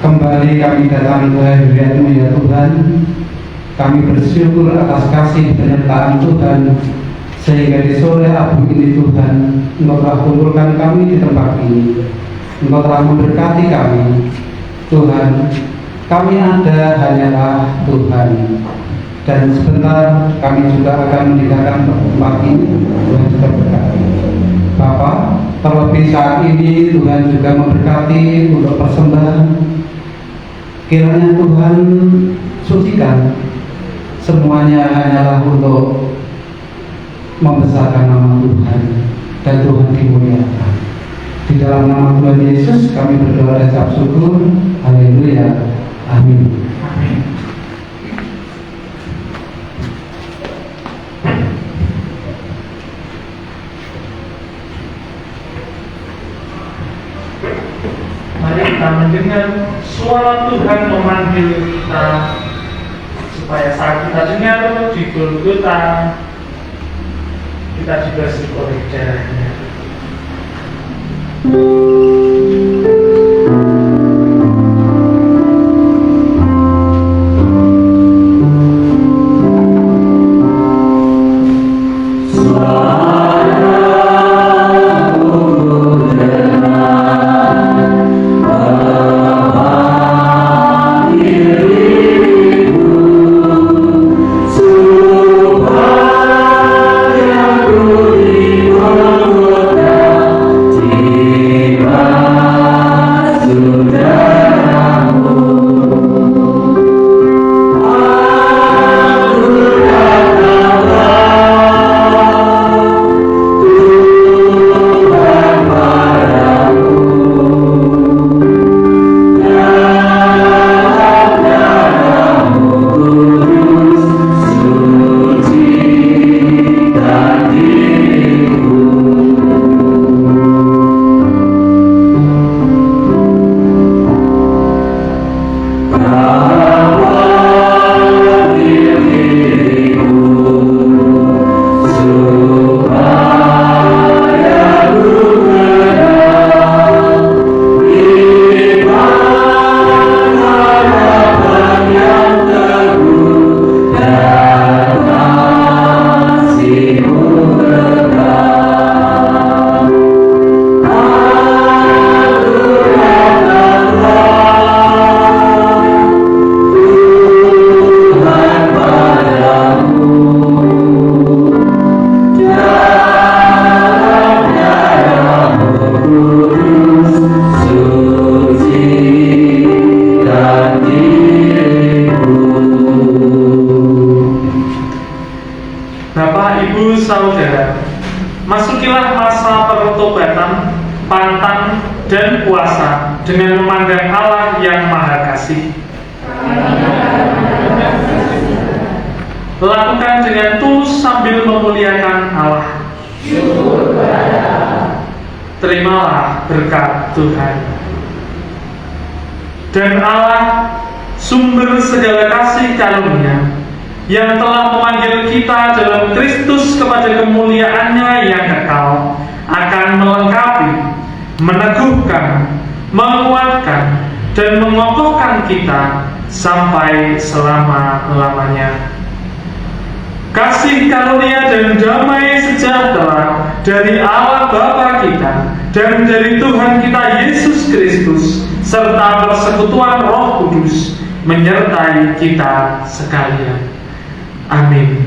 Kembali kami datang ke hadirat-Mu ya Tuhan. Kami bersyukur atas kasih penyertaan Tuhan sehingga di sore abu ini Tuhan, Engkau telah kumpulkan kami di tempat ini. Engkau telah memberkati kami. Tuhan, kami ada hanyalah Tuhan. Dan sebentar kami juga akan meninggalkan tempat ini. Tuhan juga berkati. Bapa, terlebih saat ini Tuhan juga memberkati untuk persembahan. Kiranya Tuhan sucikan, semuanya hanyalah untuk membesarkan nama Tuhan dan Tuhan dimuliakan. Di dalam nama Tuhan Yesus kami berdoa dan ucap syukur. Haleluya. Amin. Mari kita mendengar suara Tuhan memanggil kita, supaya saat kita dengar di Golgota kita dibasuh oleh darahnya. Masukilah masa pertobatan, pantang, dan puasa dengan memandang Allah yang Maha Kasih. Lakukan dengan tulus sambil memuliakan Allah. Terimalah berkat Tuhan. Dan Allah, sumber segala kasih karunia, yang telah memanggil kita dalam Kristus kepada kemuliaan-Nya yang kekal, akan melengkapi, meneguhkan, menguatkan, dan mengokohkan kita sampai selama-lamanya. Kasih karunia dan damai sejahtera dari Allah Bapa kita dan dari Tuhan kita Yesus Kristus serta persekutuan Roh Kudus menyertai kita sekalian. Amin.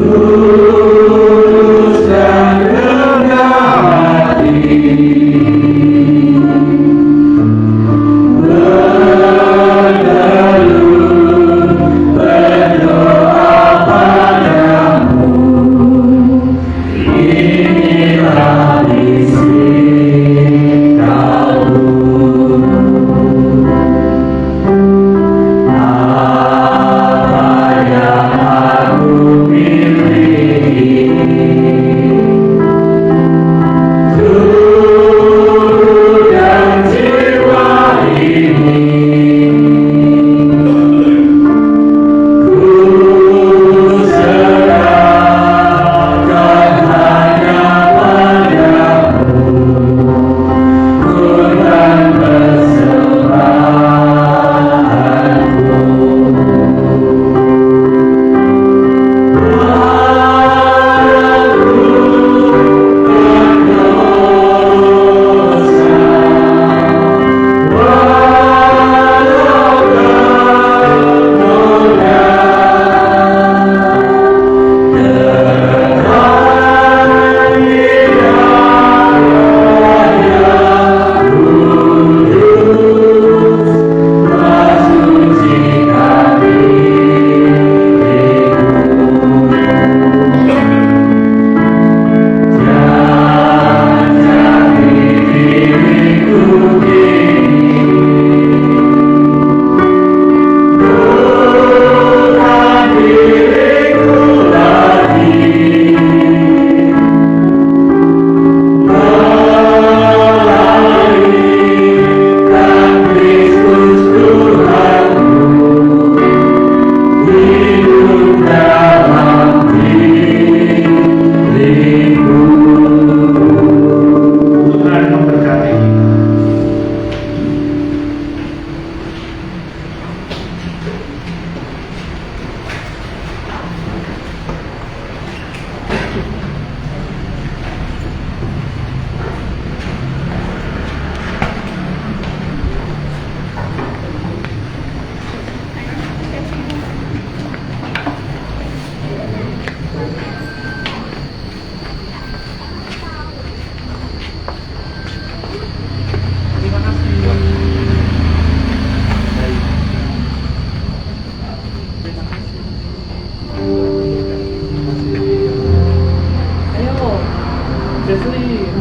Tulus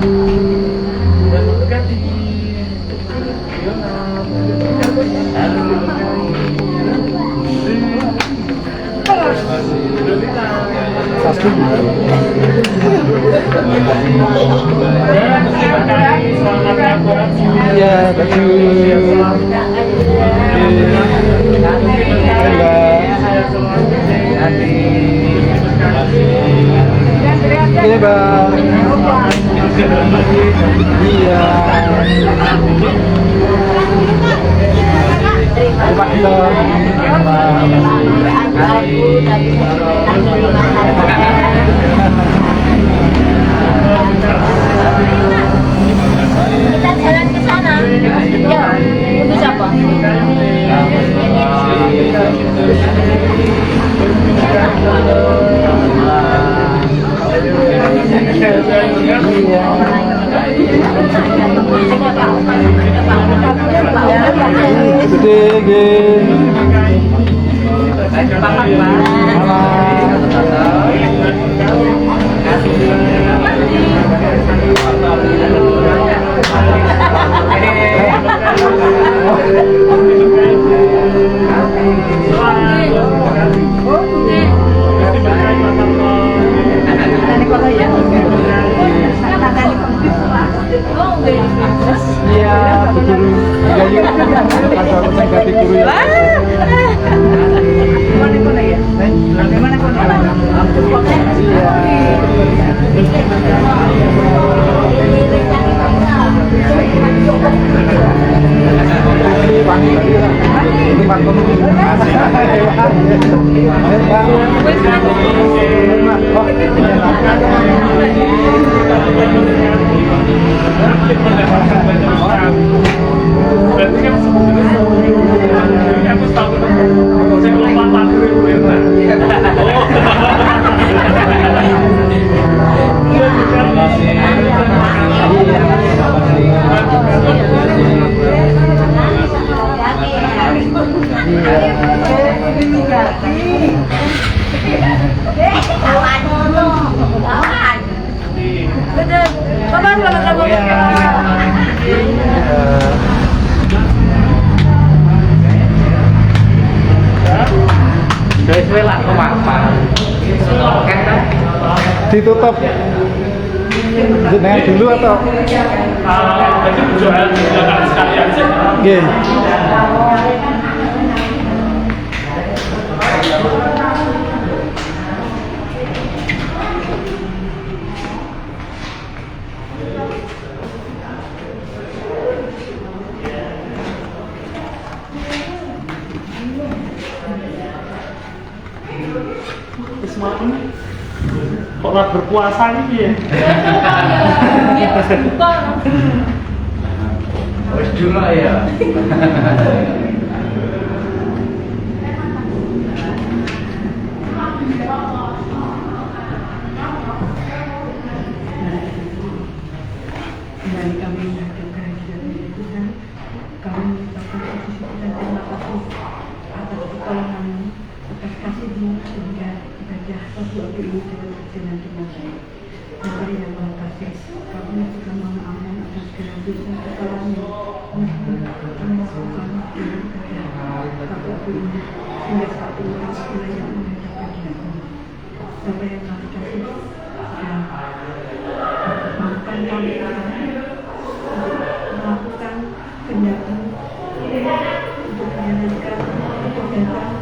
Dan memberkati Ya, Iya, Bang. Iya. Kita jalan ke sana. Ya, itu siapa? berarti kan sebenarnya aku tahu saya lompat Ditutup dengan dulu atau? Berarti jualan sekalian sih. Nggih. Kok nggak berpuasa nih ya? Wes dulu ya. Kembali kami menghadap kehadiran Tuhan, kami mengucapkan puji syukur dan terima kasih atas pertolongan-Mu, atas kasih-Mu sehingga ibadah satu waktu ini dapat berjalan dengan baik. Bapak yang Maha Kasih, kami juga mohon atas segala dosa kesalahan-Mu, kami melakukan dengan keadaan Bapak ini hingga saat ini kami layak menghadap kehadiran-Mu. Bapak yang Maha Kasih, maafkan kami melakukan kehendak-Mu untuk menjalankan kegiatan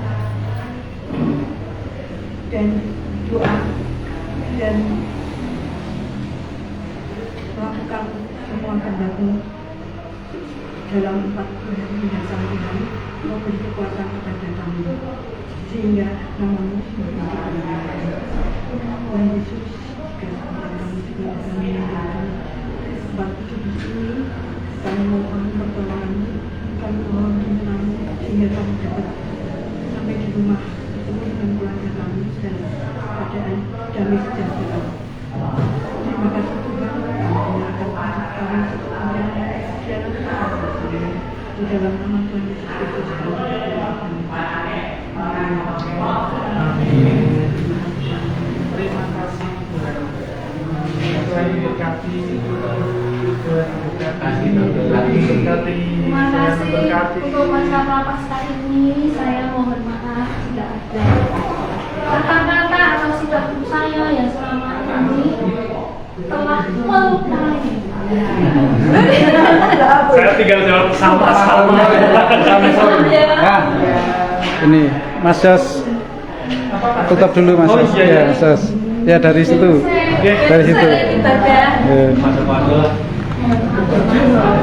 dan doa dan melakukan semua kehendak-Mu dalam 40 hari mendatang. Tuhan, Kau beri kekuatan kepada kami sehingga nama-Mu dimuliakan. Tuhan Yesus, kami juga akan meninggalkan waktu di sini. Kami mohon pertolongan-Mu, kami mohon tuntunan-Mu sehingga kami dapat sampai di rumah bertemu dengan keluarga kami dan keadaan damai sejahtera. Terima kasih Tuhan, kami akan kami sepenuhnya di dalam nama Tuhan Yesus Kristus kami berdoa. Terima kasih Tuhan. Tuhan memberkati. Tuhan memberkati. Terima kasih untuk masa prapaskah ini. Saya mohon maaf tidak ada kata-kata atau sikap saya yang selama ini telah melukai. Saya tinggal jawab sama-sama. Nah, ini Mas Jos, tutup dulu Mas Jos. Ya, Mas Jos. Ya dari situ, dari situ.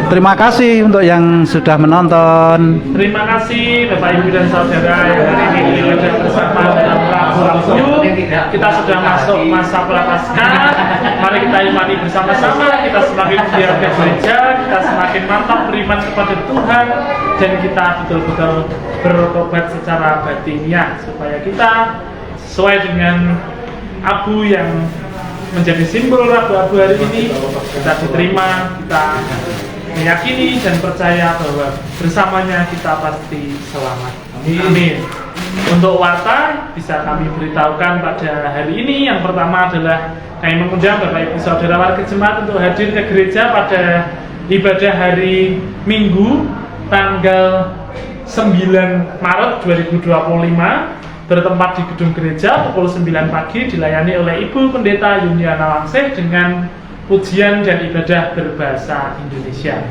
Terima kasih untuk yang sudah menonton. Terima kasih Bapak Ibu dan Saudara yang hari ini beribadah bersama dalam Rabu. Kita sudah masuk masa prapaskah. Mari kita imani bersama-sama. Kita semakin giat ke gereja, kita semakin mantap beriman kepada Tuhan, dan kita betul-betul bertobat secara batiniah supaya kita sesuai dengan abu yang menjadi simbol Rabu-Abu hari ini, kita diterima, kita meyakini dan percaya bahwa bersamanya kita pasti selamat. Amin. Untuk warta bisa kami beritahukan pada hari ini. Yang pertama adalah kami mengundang Bapak Ibu Saudara warga jemaat untuk hadir ke gereja pada ibadah hari Minggu tanggal 9 Maret 2025 bertempat di gedung gereja pukul 9 pagi, dilayani oleh Ibu Pendeta Yuniana Langsih dengan pujian dan ibadah berbahasa Indonesia.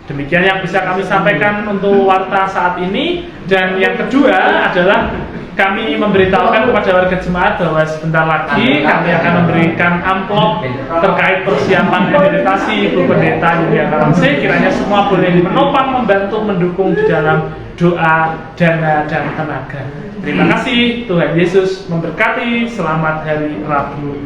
Demikian yang bisa kami sampaikan untuk warta saat ini. Dan yang kedua adalah kami memberitahukan kepada warga jemaat bahwa sebentar lagi kami akan memberikan amplop terkait persiapan emeritasi Ibu Pendeta Yuniana Langsih. Kiranya semua boleh menopang, membantu, mendukung di dalam doa, dana, dan tenaga. Terima kasih. Tuhan Yesus memberkati. Selamat hari Rabu.